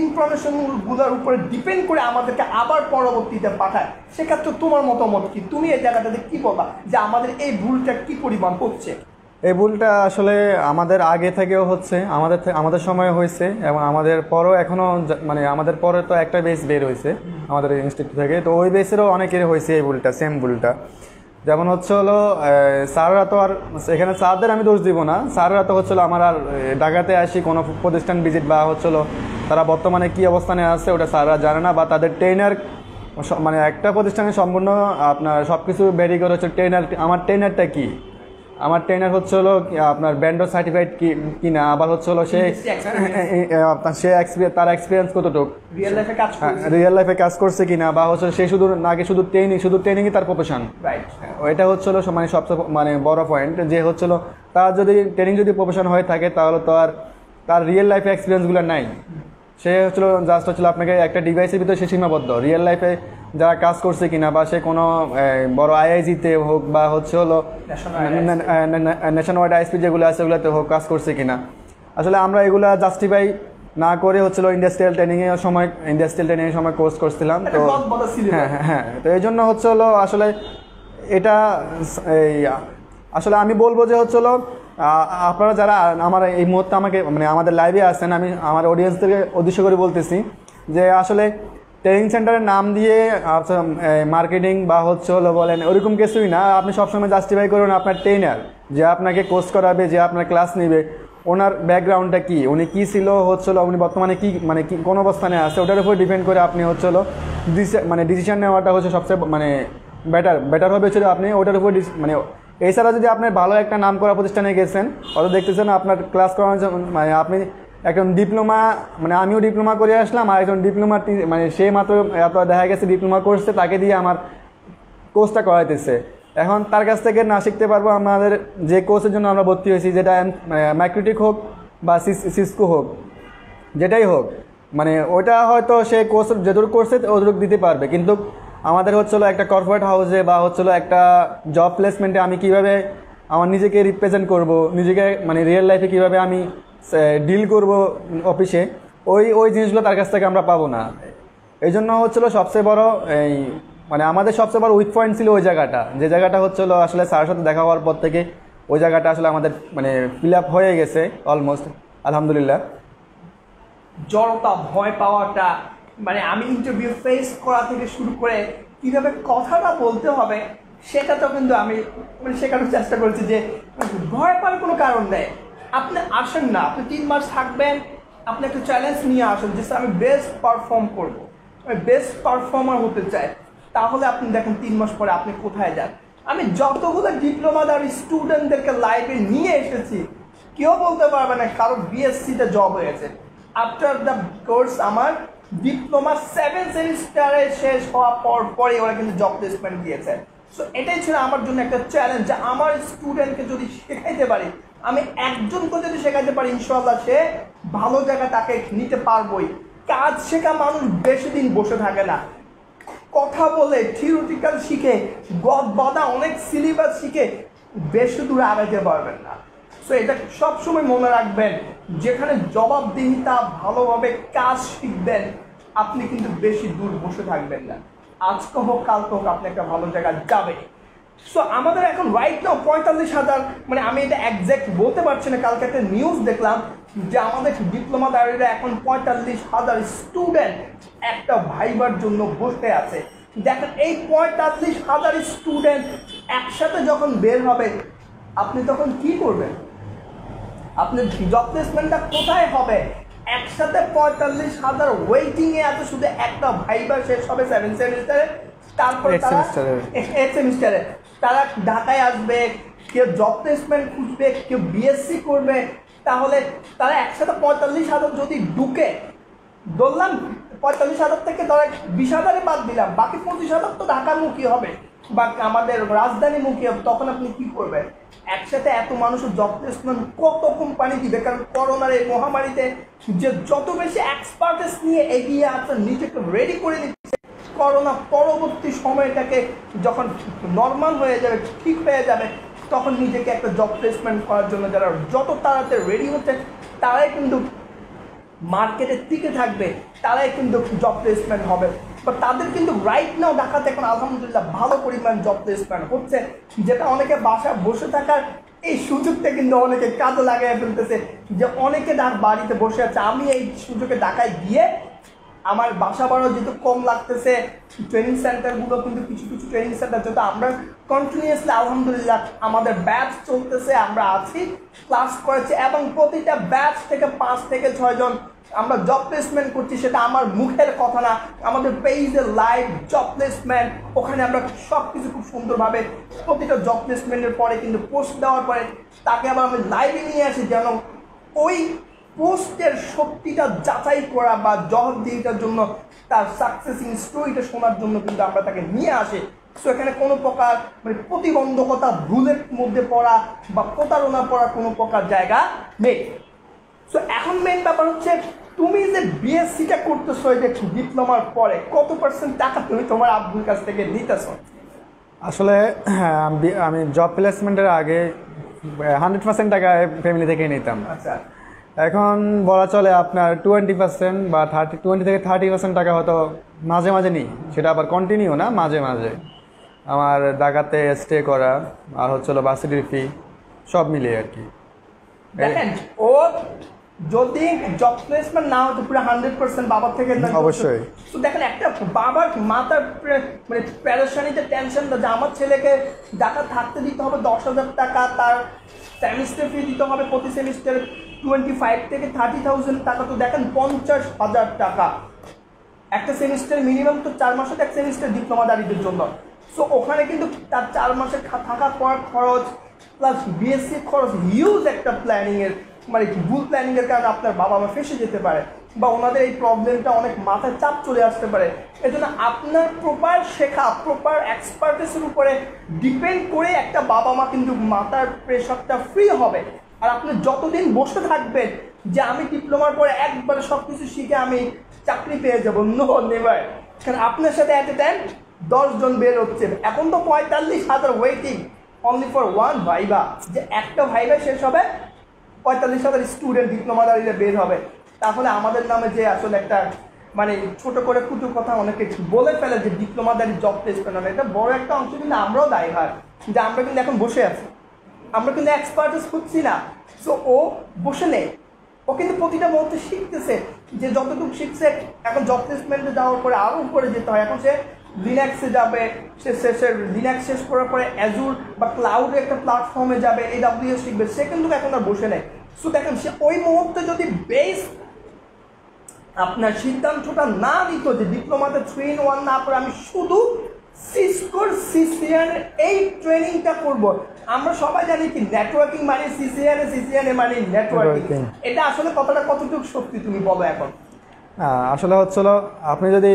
ইনফরমেশনগুলোর উপরে ডিপেন্ড করে আমাদেরকে আবার পরবর্তীতে পাঠায়? সেক্ষেত্রে তোমার মতামত কি? তুমি এই জায়গাটাতে কি বলবা যে আমাদের এই ভুলটা কি পরিমাণ হচ্ছে? এই ভুলটা আসলে আমাদের আগে থেকেও হচ্ছে, আমাদের সময় হয়েছে, এবং আমাদের পরও এখনও আমাদের পরে তো একটা বেস বের হয়েছে আমাদের ইনস্টিটিউট থেকে, তো ওই বেসেরও অনেকের হয়েছে এই ভুলটা, সেম ভুলটা। যেমন হচ্ছে হলো স্যাররা তো আর, এখানে স্যারদের আমি দোষ দিব না, স্যাররা তো হচ্ছিলো আমার আর ঢাকাতে আসি কোনো প্রতিষ্ঠান ভিজিট বা হচ্ছিলো তারা বর্তমানে কী অবস্থানে আছে ওটা স্যাররা জানে না, বা তাদের ট্রেনার একটা প্রতিষ্ঠানে সম্পূর্ণ আপনার সব কিছু বেরি করে হচ্ছে ট্রেনার। আমার ট্রেনারটা কি? আমার ট্রেনার হচ্ছে হলো আপনার ব্যান্ডো সার্টিফাইড কিনা, আবার হচ্ছে হলো সে তার এক্সপিরিয়েন্স কতটুকু রিয়েল লাইফে কাজ করছে কিনা, বা হচ্ছে সে শুধু নাকি শুধু ট্রেনিংই তার প্রফেশন। এটা হচ্ছে হলো সবচেয়ে বড় পয়েন্ট, যে হচ্ছে হলো তার যদি ট্রেনিং যদি প্রফেশন হয়ে থাকে, তাহলে তো আর তার রিয়েল লাইফে এক্সপিরিয়েন্সগুলো নাই। সে হচ্ছিল জাস্ট হচ্ছিল আপনাকে একটা ডিভাইসের ভিতরে সে সীমাবদ্ধ, রিয়েল লাইফে যারা কাজ করছে কিনা, বা সে কোনো বড় আইআইজিতে হোক বা হচ্ছে হলো ন্যাশনাল ওয়াইড আইএসপি যেগুলো আছে ওগুলোতে হোক কাজ করছে কিনা। আসলে আমরা এগুলা জাস্টিফাই না করে হচ্ছিল ইন্ডাস্ট্রিয়াল ট্রেনিংয়ের সময় কোর্স করছিলাম, তো হ্যাঁ তো এই জন্য হচ্ছে হলো আসলে এটা আসলে আমি বলবো যে হচ্ছে হলো আপনারা যারা আমার এই মুহূর্তে আমাকে আমাদের লাইভে আসছেন, আমি আমার অডিয়েন্সদেরকে উদ্দেশ্য করে বলতেছি যে আসলে ট্রেনিং সেন্টারের নাম দিয়ে মার্কেটিং বা হচ্ছে হলো বলেন ওরকম কিছুই না। আপনি সবসময় জাস্টিফাই করুন আপনার ট্রেনার, যে আপনাকে কোর্স করাবে, যে আপনার ক্লাস নেবে, ওনার ব্যাকগ্রাউন্ডটা কি, উনি কী ছিল, হচ্ছিল উনি বর্তমানে কি কি কোন অবস্থানে আছে, ওটার উপর ডিপেন্ড করে আপনি হচ্ছিল ডিসিশন নেওয়াটা হচ্ছে সবচেয়ে বেটার হবে হচ্ছে আপনি ওটার উপর এছাড়া যদি আপনি ভালো একটা নাম করা প্রতিষ্ঠানে গেছেন, অত দেখতেছেন আপনার ক্লাস করানোর জন্য আপনি একজন ডিপ্লোমা আমিও ডিপ্লোমা করে আসলাম, আর একজন ডিপ্লোমা সে মাত্র দেখা গেছে ডিপ্লোমা করছে, তাকে দিয়ে আমার কোর্সটা করাইতেছে। এখন তার কাছ থেকে না শিখতে পারবো আমাদের যে কোর্সের জন্য আমরা ভর্তি হয়েছি, যেটা ম্যাক্রিটিক হোক বা সিসকো হোক, যেটাই হোক, ওটা হয়তো সে কোর্স যেটুকু করছে ওটুকু দিতে পারবে, কিন্তু আমাদের হচ্ছিলো একটা কর্পোরেট হাউসে বা হচ্ছিলো একটা জব প্লেসমেন্টে আমি কিভাবে আমার নিজেকে রিপ্রেজেন্ট করব, নিজেকে রিয়েল লাইফে কিভাবে আমি ডিল করব অফিসে, ওই জিনিসগুলো তার কাছ থেকে আমরা পাবো না। এই জন্য হচ্ছিল সবচেয়ে বড় এই মানে আমাদের সবচেয়ে বড় উইক পয়েন্ট ছিল ওই জায়গাটা, যে জায়গাটা হচ্ছিল আসলে স্যারের সাথে দেখা হওয়ার পর থেকে ওই জায়গাটা আসলে আমাদের মানে ফিল আপ হয়ে গেছে অলমোস্ট, আলহামদুলিল্লাহ। জড়তা, ভয় পাওয়াটা, মানে আমি ইন্টারভিউ ফেস করা থেকে শুরু করে কীভাবে কথাটা বলতে হবে সেটা তো কিন্তু আমি মানে শেখানোর চেষ্টা করেছি যে ভয় পাওয়ার কোনো কারণ নেই। আপনি আসেন না, আপনি 3 মাস থাকবেন, আপনি একটা চ্যালেঞ্জ নিয়ে আসেন যে আমি বেস্ট পারফর্ম করবো, আমি বেস্ট পারফর্মার হতে চাই, তাহলে আপনি দেখেন 3 মাস পরে আপনি কোথায় যান। আমি যতগুলো ডিপ্লোমাদার স্টুডেন্টদেরকে লাইফে নিয়ে এসেছি, কেউ বলতে পারবে না কারো বিএসসিতে জব হয়েছে। আফটার দ্য কোর্স আমার ডিপ্লোমা 7 সেমিস্টারে শেষ হওয়ার পরে ওরা কিন্তু জব প্লেসমেন্ট দিয়েছে। সো এটাই ছিল আমার জন্য একটা চ্যালেঞ্জ যে আমার স্টুডেন্টকে যদি শেখাইতে পারি, আমি একজনকে যদি শেখাতে পারি, ইনশাআল্লাহ সে ভালো জায়গা তাকে নিতে পারবোই। কাজ শেখা মানুষ বেশি দিন বসে থাকে না, কথা বলে থিওরিটিক্যাল শিখে গদ বাঁধা অনেক সিলেবাস শিখে বেশি দূরে আগাইতে পারবেন না। সো এটা সবসময় মনে রাখবেন, যেখানে জবাবদিহিতা ভালোভাবে কাজ শিখবেন আপনি কিন্তু বেশি দূর বসে থাকবেন না, আজকে হোক কালকে হোক আপনি একটা ভালো জায়গায় যাবে। সো আমাদের এখন রাইট নাও 45,000, মানে আমি এটা একজ্যাক্ট বলতে পারছি না, কালকে একটা নিউজ দেখলাম যে আমাদের ডিপ্লোমাদারীরা এখন 45,000 স্টুডেন্ট একটা ভাইবার জন্য বসে আছে। দেখেন এই 45,000 স্টুডেন্ট একসাথে যখন বের হবে আপনি তখন কি করবেন? আপনার জব প্লেসমেন্টটা কোথায় হবে? একসাথে 45,000 ওয়েটিংয়ে আছে, শুধু একটা ভাইবা শেষ হবে 7 সেমিস্টারে, তারপর তারা 8 সেমিস্টারে তারা ঢাকায় আসবে, কেউ জব প্লেসমেন্ট খুঁজবে, কেউ বিএসসি করবে। তাহলে তারা একসাথে 45,000 যদি ঢুকে, ধরলাম 45,000 থেকে ধর 20,000 বাদ দিলাম, বাকি 25,000 তো ঢাকামুখী হবে বা আমাদের রাজধানীমুখী হবে, তখন আপনি কি করবেন? একসাথে এত মানুষের জব প্লেসমেন্ট কত কোম্পানি দিবে? কারণ করোনার এই মহামারীতে যে যত বেশি এক্সপার্টিস নিয়ে এগিয়ে আছে, নিজেকে রেডি করে নিচ্ছে, করোনা পরবর্তী সময়টাকে যখন নর্মাল হয়ে যাবে, ঠিক হয়ে যাবে, তখন নিজেকে একটা জব প্লেসমেন্ট করার জন্য যারা যত তাড়াতাড়ি রেডি হচ্ছে তারাই কিন্তু মার্কেটের টিকে থাকবে, তারাই কিন্তু জব প্লেসমেন্ট হবে। বা তাদের কিন্তু রাইট নাও ঢাকাতে এখন আলহামদুলিল্লাহ ভালো পরিমাণ জব প্লেসমেন্ট হচ্ছে, যেটা অনেকে বাসায় বসে থাকার এই সুযোগটা কিন্তু অনেকে কাজে লাগাই ফেলতেছে, যে অনেকে বাড়িতে বসে আছে। আমি এই সুযোগে ঢাকায় গিয়ে আমার বাসা ভাড়া যেহেতু কম লাগতেছে, ট্রেনিং সেন্টারগুলো কিন্তু কিছু কিছু ট্রেনিং সেন্টার যেহেতু আমরা কন্টিনিউয়াসলি আলহামদুলিল্লাহ আমাদের ব্যাচ চলতেছে, আমরা আছি, ক্লাস করেছি, এবং প্রতিটা ব্যাচ থেকে 5 থেকে 6 জন আমরা জব প্লেসমেন্ট করছি। সেটা আমার মুখের কথা না, আমাদের পেজে লাইভ জব প্লেসমেন্ট, ওখানে আমরা সব কিছু খুব সুন্দরভাবে প্রতিটা জব প্লেসমেন্টের পরে কিন্তু পোস্ট দেওয়ার পরে তাকে আবার আমি লাইভে নিয়ে আসি, যেন ওই পোস্টের সত্যিটা যাচাই করা বা জবাবদিহিতার জন্য তার সাকসেসিং স্টোরিটা শোনার জন্য কিন্তু আমরা তাকে নিয়ে আসি। সো এখানে কোনো প্রকার মানে প্রতিবন্ধকতা, ভুলের মধ্যে পড়া বা প্রতারণা পড়া কোনো প্রকার জায়গা নেই। সো এখন মেইন ব্যাপার হচ্ছে, তুমি যে বিএসসিটা করতেছো, এটা ডিপ্লোমার পরে কত % টাকা তুমি তোমার আব্বুর কাছ থেকে নিতেছো? আসলে আমি জব প্লেসমেন্টের আগে 100% টাকা ফ্যামিলি থেকে নিতাম। আচ্ছা, এখন বলা চলে আপনার 20% বা 20 থেকে 30% টাকা হয়তো মাঝে মাঝে নিই, সেটা আবার কন্টিনিউ না, মাঝে মাঝে আমার ঢাকাতে স্টে করা আর হচ্ছিল ভার্সিটির ফি সব মিলিয়ে আর কি। দেখেন ও যদি জব প্লেসমেন্ট না হতো পুরো 100% বাবার থেকে অবশ্যই। তো দেখেন একটা বাবার মাথার মানে প্যারেশানিতে টেনশন, যে আমার ছেলেকে ঢাকা থাকতে দিতে হবে 10,000 টাকা, তার সেমিস্টার ফি দিতে হবে প্রতি সেমিস্টার 25 থেকে 30,000 টাকা, তো দেখেন 50,000 টাকা একটা সেমিস্টার মিনিমাম, তো 4 মাসের এক সেমিস্টার ডিপ্লোমাদারীদের জন্য। সো ওখানে কিন্তু তার 4 মাসের থাকা পড়ার খরচ প্লাস বিএসসি খরচ, হিউজ একটা প্ল্যানিংয়ের মানে ভুল প্ল্যানিংয়ের কারণে আপনার বাবা মা ফেসে যেতে পারে বা ওনাদের এই প্রবলেমটা অনেক মাথায় চাপ চলে আসতে পারে। এই জন্য আপনার প্রপার শেখা, প্রপার এক্সপার্টিসের উপরে ডিপেন্ড করে একটা বাবা মা কিন্তু মাথার প্রেশারটা ফ্রি হবে। আর আপনি যতদিন বসে থাকবেন যে আমি ডিপ্লোমার পরে একবারে সব কিছু শিখে আমি চাকরি পেয়ে যাবো, নো নেভার। কারণ আপনার সাথে অ্যাট এ টাইম 10 জন বের হচ্ছে, এখন তো 45,000 waiting only for one viva, যে একটা ভাইবা শেষ হবে 45,000 স্টুডেন্ট ডিপ্লোমাদারীরা বের হবে। তাহলে আমাদের নামে যে আসলে একটা মানে ছোট করে কুটু কথা অনেকে বলে ফেলে যে ডিপ্লোমাদারি জব প্লেসমেন্ট হবে, এটা বড় একটা অংশ কিন্তু আমরাও দায়ভার যে আমরা কিন্তু এখন বসে আছি, আমরা কিন্তু এক্সপার্টিস খুঁজছি না। সো ও বসে নেই, ও কিন্তু প্রতিটা মুহূর্তে শিখতেছে, যে যতটুকু শিখছে এখন জব প্লেসমেন্টে যাওয়ার পরে আরও উপরে যেতে হয়। এখন সে লিনাক্সে যাবে, সে লিনাক্স শেষ করার পরে অ্যাজুর বা ক্লাউডে একটা প্ল্যাটফর্মে যাবে, AWS শিখবে, সে কিন্তু এখন আর বসে নেই। সো দেখেন সে ওই মুহূর্তে যদি বেস আপনার সিদ্ধান্তটা না নিত যে ডিপ্লোমাতে 3-in-1 না করে আমি শুধু সিসকোর সিসিএন এই ট্রেনিংটা করব। আমরা সবাই জানি কি নেটওয়ার্কিং মানে সিসিএন মানে নেটওয়ার্কিং, এটা আসলে কতটা কতটুকু সত্যি তুমি বলো এখন? আসলে হচ্ছিল আপনি যদি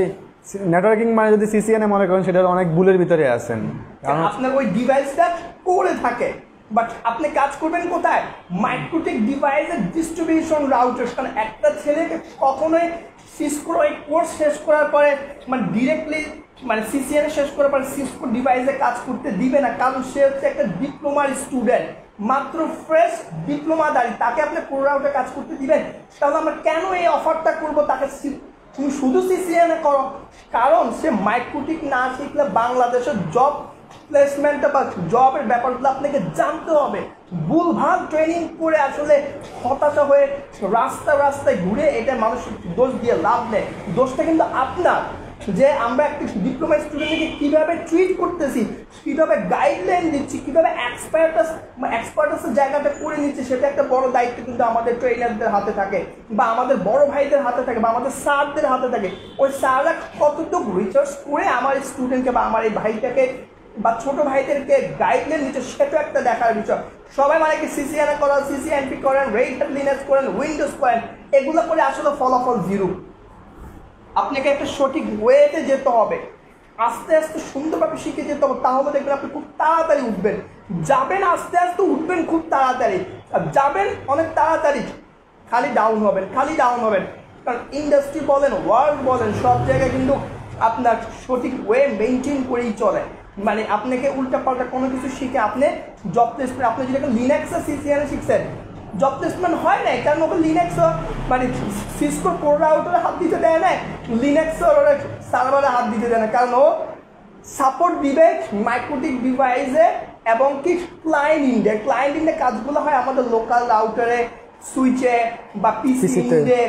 নেটওয়ার্কিং মানে যদি সিসিএনএ মনে করেন সেটার অনেক ভুলের ভিতরে আছেন, কারণ আপনার ওই ডিভাইসটা করে থাকে, বাট আপনি কাজ করবেন কোথায়? মাইক্রোটিক ডিভাইসের ডিস্ট্রিবিউশন রাউটার। কারণ একটা ছেলেকে কখনোই সিসকোর ওই কোর্স শেষ করার পরে মানে ডিরেক্টলি মানে সিসিএন শেষ করার পরে সিসকো ডিভাইসে কাজ করতে দিবে না, কারণ সে হচ্ছে একটা ডিপ্লোমার স্টুডেন্ট, মাত্র ফ্রেশ ডিপ্লোমাদারি, তাকে আপনি কোর রাউটে কাজ করতে দিবেন? তাহলে আমরা কেন এই অফারটা করবো তাকে তুমি শুধু সিসিএনে করো? কারণ সে মাইক্রোটিক না শিখলে বাংলাদেশের জব প্লেসমেন্টটা বা জবের ব্যাপারগুলো আপনাকে জানতে হবে। ভুলভাল ট্রেনিং করে আসলে হতাশা হয়ে রাস্তায় ঘুরে এটা মানুষ দোষ দিয়ে লাভ নেই, দোষটা কিন্তু আপনার, যে আমরা একটা ডিপ্লোমা স্টুডেন্টকে কীভাবে ট্রিট করতেছি, কীভাবে গাইডলাইন দিচ্ছি, কীভাবে এক্সপার্টাসের জায়গাটা করে নিচ্ছি, সেটা একটা বড় দায়িত্ব কিন্তু আমাদের ট্রেনারদের হাতে থাকে, বা আমাদের বড় ভাইদের হাতে থাকে, বা আমাদের স্যারদের হাতে থাকে। ওই স্যাররা কতটুকু রিসার্চ করে আমার স্টুডেন্টকে বা আমার এই ভাইটাকে বা ছোট ভাইদেরকে গাইডলাইন দিচ্ছে, সেটা একটা দেখার বিষয়। সবাই মানে কি সিসিএনএ করেন, সিসিএনপি করেন, রেড হ্যাট লিনাক্স করেন, উইন্ডোজ করেন, এগুলো করে আসলে ফলাফল জিরো। আপনাকে একটা সঠিক ওয়েতে যেতে হবে, আস্তে আস্তে সুন্দরভাবে শিখে যেতে হবে, তাহলে দেখবেন আপনি খুব তাড়াতাড়ি উঠবেন। যাবেন আস্তে আস্তে, উঠবেন খুব তাড়াতাড়ি, আর যাবেন অনেক তাড়াতাড়ি খালি ডাউন হবেন। কারণ ইন্ডাস্ট্রি বলেন, ওয়ার্ল্ড বলেন, সব জায়গায় কিন্তু আপনার সঠিক ওয়ে মেনটেন করেই চলে। মানে আপনাকে উল্টাপাল্টা কোনো কিছু শিখে আপনি জব প্লেসমেন্ট, আপনি যেটা লিনাক্সে সিসিএনে শিখছেন, জব প্লেসমেন্ট হয় নাই, কারণ ওকে লিনাক্সও মানে সিসকোর কোর রাউটারে হাত দিতে দেয় না, লিনাক্সের ওরা সার্ভারে হাত দিতে দেয় না, কারণ ও সাপোর্ট দিবে মাইক্রোটিক ডিভাইসে এবং কি ক্লায়েন্ট ইন্ডে কাজগুলো হয় আমাদের লোকাল রাউটারে, সুইচে বা পিসিতে।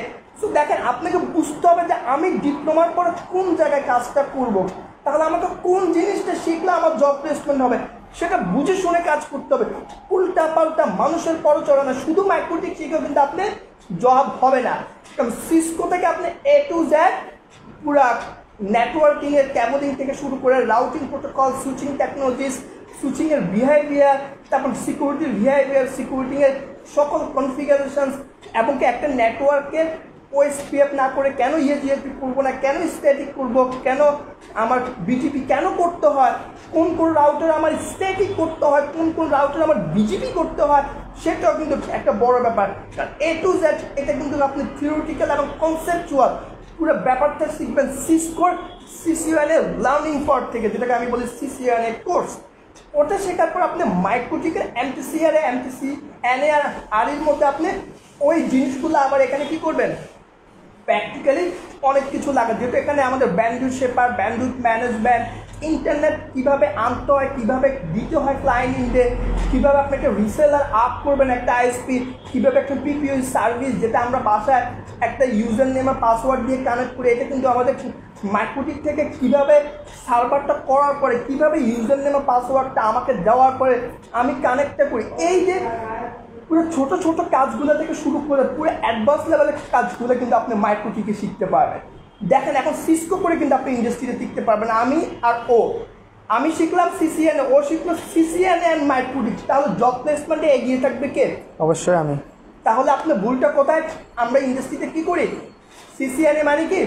সো দেখেন আপনাকে বুঝতে হবে যে আমি ডিপ্লোমার পরে কোন জায়গায় কাজটা করব, তাহলে আমাকে কোন জিনিসটা শিখলে আমার জব প্লেসমেন্ট হবে, সেটা বুঝে শুনে কাজ করতে হবে। উল্টা পাল্টা মানুষের পরচরণে শুধু মাইক্রোটিক শিখেও কিন্তু আপনি জব হবে না। কারণ সিসকো থেকে আপনি A to Z পুরা নেটওয়ার্কিংয়ের ক্যাবলিং থেকে শুরু করে রাউটিং প্রোটোকল, সুইচিং টেকনোলজিস, সুইচিংয়ের বিহেভিয়ার, তারপর সিকিউরিটির বিহেভিয়ার, সিকিউরিটিংয়ের সকল কনফিগারেশনস, এবং কি একটা নেটওয়ার্কের OSPF না করে কেন EAGRP করবো না, কেন স্ট্যাটিক করবো, কেন আমার BGP কেন করতে হয়, কোন রাউটার আমার স্ট্যাটিক করতে হয়, কোন রাউটার আমার BGP করতে হয়, সেটাও কিন্তু একটা বড় ব্যাপার। কারণ A to Z এটা কিন্তু আপনি থিওরিটিক্যাল এবং কনসেপচুয়াল পুরো ব্যাপারটা শিখবেন সিসকোর সিসিএনএ লার্নিং পর থেকে, যেটাকে আমি বলি সিসিএনএ কোর্স। ওটা শেখার পর আপনি মাইক্রোটিকের MTCNA আর এর মধ্যে আপনি ওই জিনিসগুলো আবার এখানে কি করবেন, প্র্যাকটিক্যালি অনেক কিছু লাগে, যেহেতু এখানে আমাদের bandwidth shaper, bandwidth management, internet কীভাবে আনতে হয়, কীভাবে দিতে হয় ক্লায়েন্ট ইন্ডে, কীভাবে আপনাকে রিসেলার আপ করবেন একটা ISP, কীভাবে একটা PPO সার্ভিস যেটা আমরা বাসায় একটা ইউজার নেম আর পাসওয়ার্ড দিয়ে কানেক্ট করি, এটা কিন্তু আমাদের মাইক্রোটিক থেকে কীভাবে সার্ভারটা করার পরে কীভাবে ইউজার নেম আর পাসওয়ার্ডটা আমাকে দেওয়ার পরে আমি কানেক্টটা করি, এই যে পুরো ছোট ছোট কাজগুলো থেকে শুরু করে পুরো অ্যাডভান্স লেভেলের কাজগুলো কিন্তু আপনি মাইক্রোটিকে শিখতে পারবেন। দেখেন এখন সিসকো করে কিন্তু আপনি ইন্ডাস্ট্রিতে শিখতে পারবেন। আমি শিখলাম সিসিএনএ, ও শিখলো সিসিএনএ অ্যান্ড মাইক্রোটিক, তাহলে জব প্লেসমেন্টে এগিয়ে থাকবে কে? অবশ্যই আমি। তাহলে আপনার ভুলটা কোথায়? আমরা ইন্ডাস্ট্রিতে কি করি, সিসিএনএ মানে কি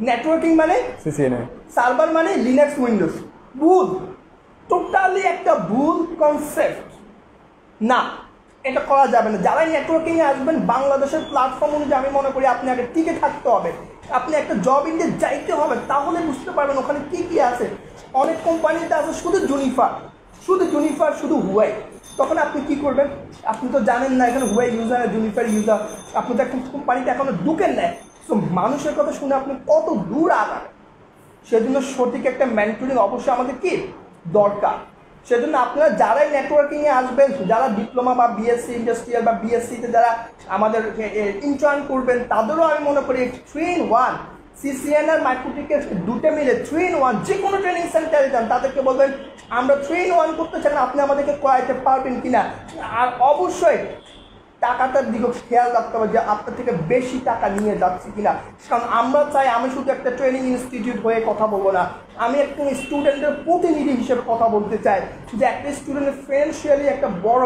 নেটওয়ার্কিং মানে সিসিএনএ, সার্ভার মানে লিনাক্স উইন্ডোজ। ভুল, টোটালি একটা ভুল কনসেপ্ট। না, এটা করা যাবে না। যারাই নেটওয়ার্কিংয়ে আসবেন বাংলাদেশের প্ল্যাটফর্ম অনুযায়ী আমি মনে করি আপনি আগে টিকে থাকতে হবে, আপনি একটা জব ইন্ডে যাইতে হবে, তাহলে বুঝতে পারবেন ওখানে কী কী আছে। অনেক কোম্পানিতে আছে শুধু জুনিফার, শুধু হুয়াই। তখন আপনি কি করবেন? আপনি তো জানেন না এখানে হুয়াই ইউজার, জুনিফার ইউজার, আপনি তো এখন কোম্পানিতে এখনো ঢুকেন নেয়। তো মানুষের কথা শুনে আপনি কত দূর আগান, সেজন্য সঠিক একটা মেন্টরিং অবশ্যই আমাদের কি দরকার। সেজন্য আপনারা যারাই নেটওয়ার্কিংয়ে আসবেন, যারা ডিপ্লোমা বা বিএসসি ইন্ডাস্ট্রিয়াল বা বিএসসিতে যারা আমাদের ইন্টার্ন করবেন, তাদেরও আমি মনে করি 3-in-1 সিসিএন আর মাইক্রোটিকের দুটো মিলে 3-in-1 যে কোনো ট্রেনিং সেন্টারে যান, তাদেরকে বলবেন আমরা 3-in-1 করতে চান, আপনি আমাদেরকে করাইতে পারবেন কিনা। আর অবশ্যই টাকাটার দিকে খেয়াল রাখতে হবে যে আপনার থেকে বেশি টাকা নিয়ে যাচ্ছে কিনা। কারণ আমরা চাই, আমি শুধু একটা ট্রেনিং ইনস্টিটিউট হয়ে কথা বলবো না, আমি একটা স্টুডেন্টের প্রতিনিধি হিসেবে কথা বলতে চাই যে একটা স্টুডেন্টের ফিনান্সিয়ালি একটা বড়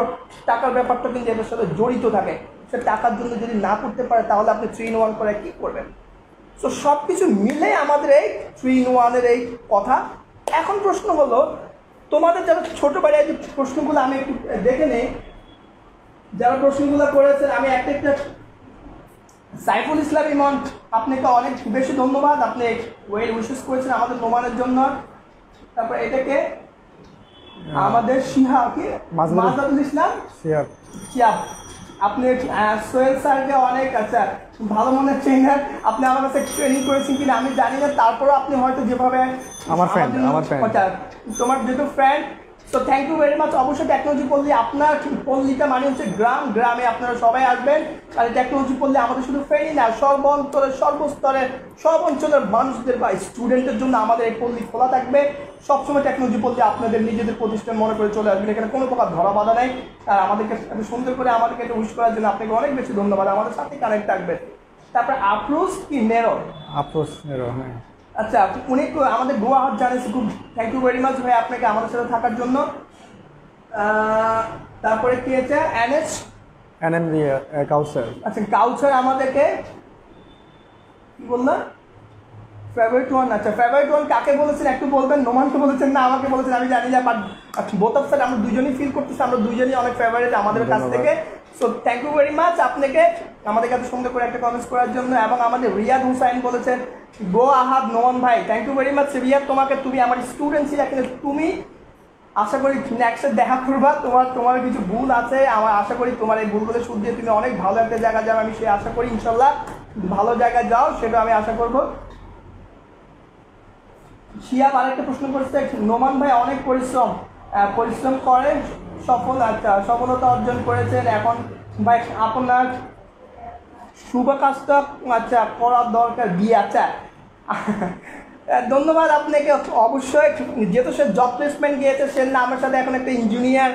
টাকার ব্যাপারটা কিন্তু এটার সাথে জড়িত থাকে। সে টাকার জন্য যদি না করতে পারে তাহলে আপনি 3-in-1 করে কী করবেন? সো সব কিছু মিলে আমাদের এই 3-in-1-এর এই কথা। এখন প্রশ্ন হলো, তোমাদের যারা ছোটো বাড়ি যে প্রশ্নগুলো আমি একটু দেখে নেই, যারা প্রশ্নগুলো করেছেন আমি একটা একটা। সাইফুল ইসলাম ইমন, আপনাকে অনেক বেশি ধন্যবাদ, আপনি ওয়েল উইশেস করেছেন আমাদের নোমানের জন্য। তারপর এটাকে আমাদের কি মাজাদুল ইসলাম শিয়াব, আপনি সোহেল স্যারকে অনেক আচ্ছা ভালো মনে ট্রেনার, আপনি আমার কাছে ট্রেনিং করেছেন কিনা আমি জানি না, তারপরেও আপনি হয়তো যেভাবে আমার ফ্রেন্ড তোমার যেহেতু ফ্রেন্ড, তো থ্যাংক ইউ ভেরি মাচ। অবশ্যই টেকনোলজি পল্লী, আপনার পল্লীটা মানে হচ্ছে গ্রাম, গ্রামে আপনারা সবাই আসবেন। আর টেকনোলজি পল্লী আমাদের শুধু ফেরি না, সর্বস্তরের সর্বস্তরের সব অঞ্চলের মানুষদের বা স্টুডেন্টের জন্য আমাদের এই পল্লী খোলা থাকবে সবসময়। টেকনোলজি পল্লী আপনাদের নিজেদের প্রতিষ্ঠান মনে করে চলে আসবেন, এখানে কোনো প্রকার ধরা বাধা নেই। আর আমাদেরকে এত সুন্দর করে আমাদেরকে এটা উইশ করার জন্য আপনাকে অনেক বেশি ধন্যবাদ, আমাদের সাথে কানেক্ট থাকবেন। তারপর আফরোজ কি নেরো, হ্যাঁ আচ্ছা উনি আমাদের গোয়া হাট জানিয়েছে, খুব থ্যাংক ইউ ভেরি মাচ ভাই আপনাকে আমাদের সাথে থাকার জন্য। তারপরে কি আছে কাউসার, আচ্ছা কাউসার আমাদেরকে কি বললাম ফেভারিট ওয়ান, আচ্ছা ফেভারিট ওয়ান কাকে বলেছেন একটু বলবেন? নোমানকে বলেছেন না আমাকে বলেছেন আমি জানি না, বাট বোথ অফ সাইড আমরা দুজনই ফিল করতেছি, আমরা দুজনই অনেক ফেভারিট আমাদের কাছ থেকে। So thank you very much আপনাকে আমাদের কাছে সুন্দর করে একটা কমেন্টস করার জন্য। এবং আমাদের রিয়াদ হুসাইন বলেছেন গো আহাদ নোমান ভাই, thank you very much Riyad তোমাকে, তুমি আমার স্টুডেন্ট ছিল, কিন্তু তুমি আশা করি নেক্সট দেখা করবা, তোমার কিছু ভুল আছে, আমার আশা করি তোমার এই ভুলগুলো শুধরিয়ে তুমি অনেক ভালো একটা জায়গায় যাও, আমি সে আশা করি ইনশাল্লাহ ভালো জায়গায় যাও, সেটা আমি আশা করবো। শিয়াব আরেকটা প্রশ্ন করছে, নোমান ভাই অনেক পরিশ্রম করে সফলতা অর্জন করেছেন, এখন ভাই আপনার শুভ কাজটা আচ্ছা করার দরকার বিয়ে, আচ্ছা ধন্যবাদ আপনাকে। অবশ্যই যেহেতু সে জব প্লেসমেন্ট গিয়েছে, সে না আমার সাথে এখন একটা ইঞ্জিনিয়ার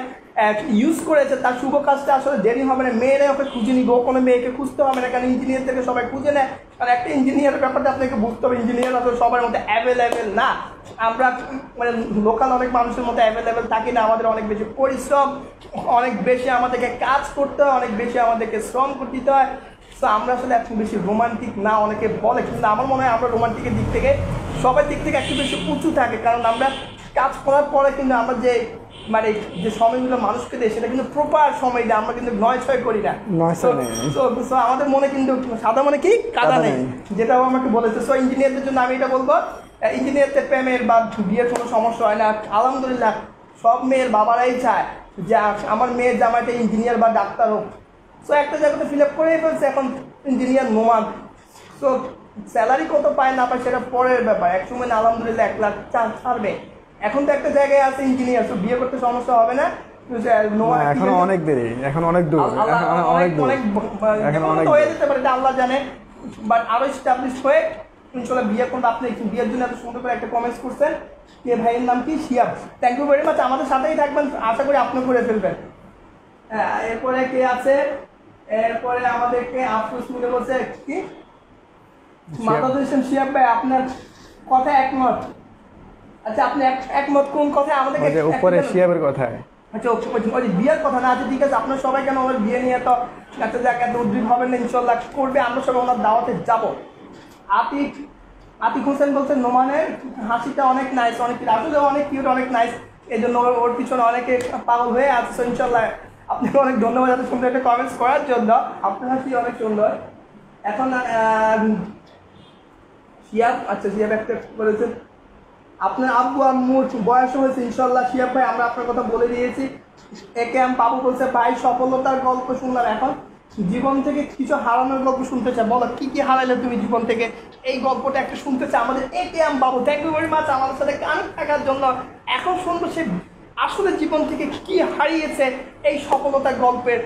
ইউজ করেছে, তার শুভ কাজটা আসলে দেরি হবে না, মেয়েরাই ওকে খুঁজে নিব, কোনো মেয়েকে খুঁজতে হবে না, কারণ ইঞ্জিনিয়ার থেকে সবাই খুঁজে নেয়। কারণ একটা ইঞ্জিনিয়ারের ব্যাপারটা আপনাকে বুঝতে হবে, ইঞ্জিনিয়ার আসলে সবার মধ্যে অ্যাভেলেবেল না, আমরা মানে লোকাল অনেক মানুষের মধ্যে অ্যাভেলেবেল থাকি না, আমাদের অনেক বেশি পরিশ্রম, অনেক বেশি আমাদেরকে কাজ করতে হয়, অনেক বেশি আমাদেরকে শ্রম করতে দিতে হয়। সো আমরা আসলে একটু বেশি রোমান্টিক না, অনেকে বলে, কিন্তু আমার মনে হয় আমরা রোমান্টিকের দিক থেকে সবার দিক থেকে একটু বেশি উঁচু থাকে, কারণ আমরা কাজ করার পরে কিন্তু আমরা মানে যে সময়গুলো মানুষকে দেয় সেটা কিন্তু প্রপার সময় দেয়, আমরা কিন্তু 9-6 করি না। সো আমাদের মনে কিন্তু সাদা মনে কি কাদা নেই, যেটাও আমাকে বলেছে। সো ইঞ্জিনিয়ারদের জন্য আমি এটা বলবো, ইঞ্জিনিয়ারদের প্রেমের বা বিয়ের কোনো সমস্যা হয় না, আলহামদুলিল্লাহ সব মেয়ের বাবারাই চায় যে আমার মেয়ের জামাইটা ইঞ্জিনিয়ার বা ডাক্তার হোক। সো একটা জায়গাতে ফিল আপ করেই ফেলছে, এখন ইঞ্জিনিয়ার নোমান। সো স্যালারি কত পায় না পায় সেটা পরের ব্যাপার, একসময় আলহামদুলিল্লাহ 1 লাখ ছাড়বে, এখন তো একটা জায়গায় আছে ইঞ্জিনিয়ার, তো বিয়ে করতে সমস্যা হবে না। এখন অনেক দেরি, এখন অনেক দূর, অনেক হয়ে যেতে পারে আল্লাহ জানে, বাট আরো এস্টাবলিশ হয়ে ইনশাল্লাহ বিয়ে করতে। আপনি বিয়ের জন্য এত সুন্দর করে একটা কমেন্টস করছেন, কে ভাইয়ের নাম কি Shiyab, thank you very much, আমাদের সাথেই থাকবেন, আশা করি আপনি করে ফেলবেন। হ্যাঁ এরপরে কে আছে, এরপরে আমাদেরকে আফরোজ মিলে বলছে কি মাতাদুল ইসলাম শিয়াব ভাই আপনার কথা একমত, আচ্ছা আপনি একমত কোন কথা আমাদেরকে উপরে শিয়াবের কথায়, আচ্ছা ওই বিয়ের কথা না, আচ্ছা ঠিক আছে আপনার সবাই কেন ওনার বিয়ে নিয়ে তো একটা জায়গায় উদ্ভিদ হবেন না, ইনশাল্লাহ করবে, আমরা সবাই ওনার দাওয়াতে যাবো। আতিক হোসেন বলছেন নোমানের হাসিটা অনেক নাইস, অনেক আসলে অনেক কিউট, অনেক নাইস, এই জন্য ওর পিছনে অনেকে পাগল হয়ে আছে। ইনশাল্লাহ আপনাকে অনেক ধন্যবাদ এত সুন্দর একটা কমেন্টস করার জন্য, আপনার হাসি অনেক সুন্দর। এখন শিয়াব, আচ্ছা শিয়াব একটা বলেছেন আপনার আব্বু আম্মুর বয়স হয়েছে, ইনশাল্লাহ শিয়াব ভাই আমরা আপনার কথা বলে দিয়েছি। একে আমি পাবো বলছে ভাই সফলতার গল্প শুনলাম, এখন জীবন থেকে কিছু হারানোর গল্প শুনতে চাই, বলো কি কি হারাইলে তুমি জীবন থেকে, এই গল্পটা একটা শুনতে চাই আমাদের ATM Babu. Thank you very much আমাদের সাথে কানেক্ট থাকার জন্য। এখন শুনবো সে আসলে জীবন থেকে কি হারিয়েছে এই সফলতার গল্পের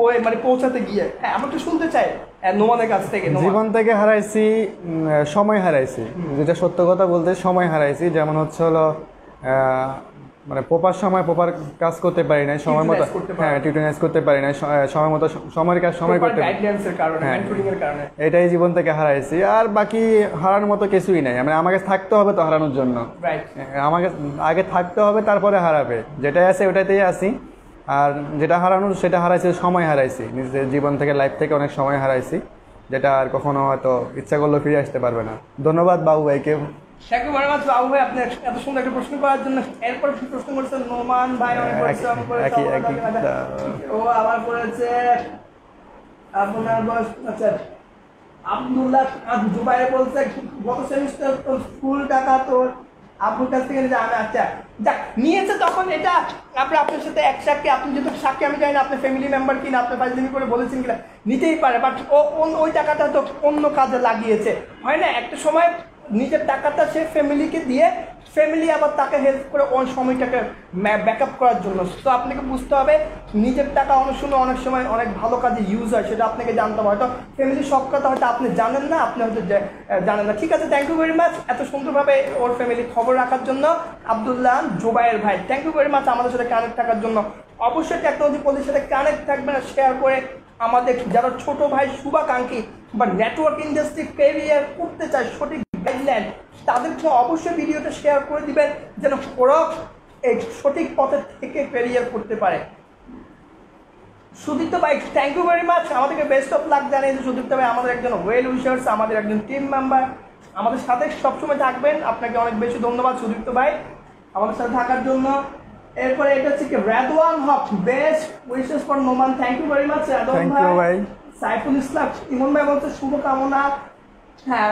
ওই মানে পৌঁছাতে গিয়ে। হ্যাঁ আমরা তো শুনতে চাই নোমানের কাছ থেকে। জীবন থেকে হারাইছি, সময় হারাইছি, যেটা সত্য কথা বলতে সময় হারাইছি। যেমন হচ্ছে হলো মানে প্রপার সময় প্রপার কাজ করতে পারি নাই, সময় মতো হ্যাঁ টিউটোরিয়াল করতে পারি নাই, সময় মতো সময়ের কাজ সময় করতে পারি, এটাই জীবন থেকে হারাইছি। আর বাকি হারানোর মতো কিছুই নাই। মানে আমাকে থাকতে হবে তো হারানোর জন্য, আমাকে আগে থাকতে হবে তারপরে হারাবে। যেটাই আছে ওটাতেই আছি। আর যেটা হারানোর সেটা হারাইছি, সময় হারাইছি, নিজের জীবন থেকে লাইফ থেকে অনেক সময় হারাইছি, যেটা আর কখনো হয়তো ইচ্ছা করলেও ফিরে আসতে পারবে না। ধন্যবাদ বাবু ভাইকে। থ্যাংক ইউ ভেরি মাচ বাবু ভাই আপনি এত সুন্দর একটা প্রশ্ন করার জন্য। এরপর কি প্রশ্ন করেছেন নোমান ভাই? অনেক পরিশ্রম করেছে। ও আবার করেছে আপনার বয়স আচ্ছা আব্দুল্লাহ জুবাইর বলছে গত সেমিস্টার তোর স্কুল টাকা তোর আব্বুর কাছ থেকে আমি আচ্ছা যাক নিয়েছে তখন এটা আপনার সাথে এক সাক্ষী, আপনি যেহেতু সাক্ষী আমি জানি না আপনার ফ্যামিলি মেম্বার কিনা, আপনি ফাইজলামি করে বলেছেন কিনা, নিতেই পারে। বাট ওই টাকাটা তো অন্য কাজে লাগিয়েছে, হয় না? একটা সময় নিজের টাকাটা সে ফ্যামিলিকে দিয়ে ফ্যামিলি আবার তাকে হেল্প করে ওই সময়টাকে ব্যাকআপ করার জন্য। তো আপনাকে বুঝতে হবে নিজের টাকা অনেক সময় অনেক ভালো কাজে ইউজ হয়, সেটা আপনাকে জানতে হবে। হয়তো ফ্যামিলির সব কথা হয়তো আপনি জানেন না, আপনি হয়তো জানেন না। ঠিক আছে, থ্যাংক ইউ ভেরি মাচ এত সুন্দরভাবে ওর ফ্যামিলি খবর রাখার জন্য আব্দুল্লাহ জুবাইর ভাই। থ্যাংক ইউ ভেরি মাচ আমাদের সাথে কানেক্ট থাকার জন্য। অবশ্যই টেকনোলজি পলির সাথে কানেক্ট থাকবেন আর শেয়ার করে আমাদের যারা ছোট ভাই শুভাকাঙ্ক্ষী বা নেটওয়ার্ক ইন্ডাস্ট্রি ক্যারিয়ার করতে চায় সঠিক গাইডলাইন, তাদেরকে অবশ্যই ভিডিওটা শেয়ার করে দিবেন যেন ওরা এই সঠিক পথে থেকে ক্যারিয়ার করতে পারে। সুদীপ্ত ভাই থ্যাংক ইউ ভেরি মাচ, আমাদেরকে বেস্ট অফ লাক জানিয়েছে সুদীপ্ত ভাই, আমাদের একজন ওয়েল উইশার্স, আমাদের একজন টিম মেম্বার, আমাদের সাথে সবসময় থাকবেন। আপনাকে অনেক বেশি ধন্যবাদ সুদীপ্ত ভাই আমাদের সাথে থাকার জন্য। এরপরে এটা হচ্ছে কি Redwan Haque best wishes for Noman. Thank you very much Redwan ভাই। সাইফুল ইসলাম ইমন ভাই বলছে শুভকামনা। হ্যাঁ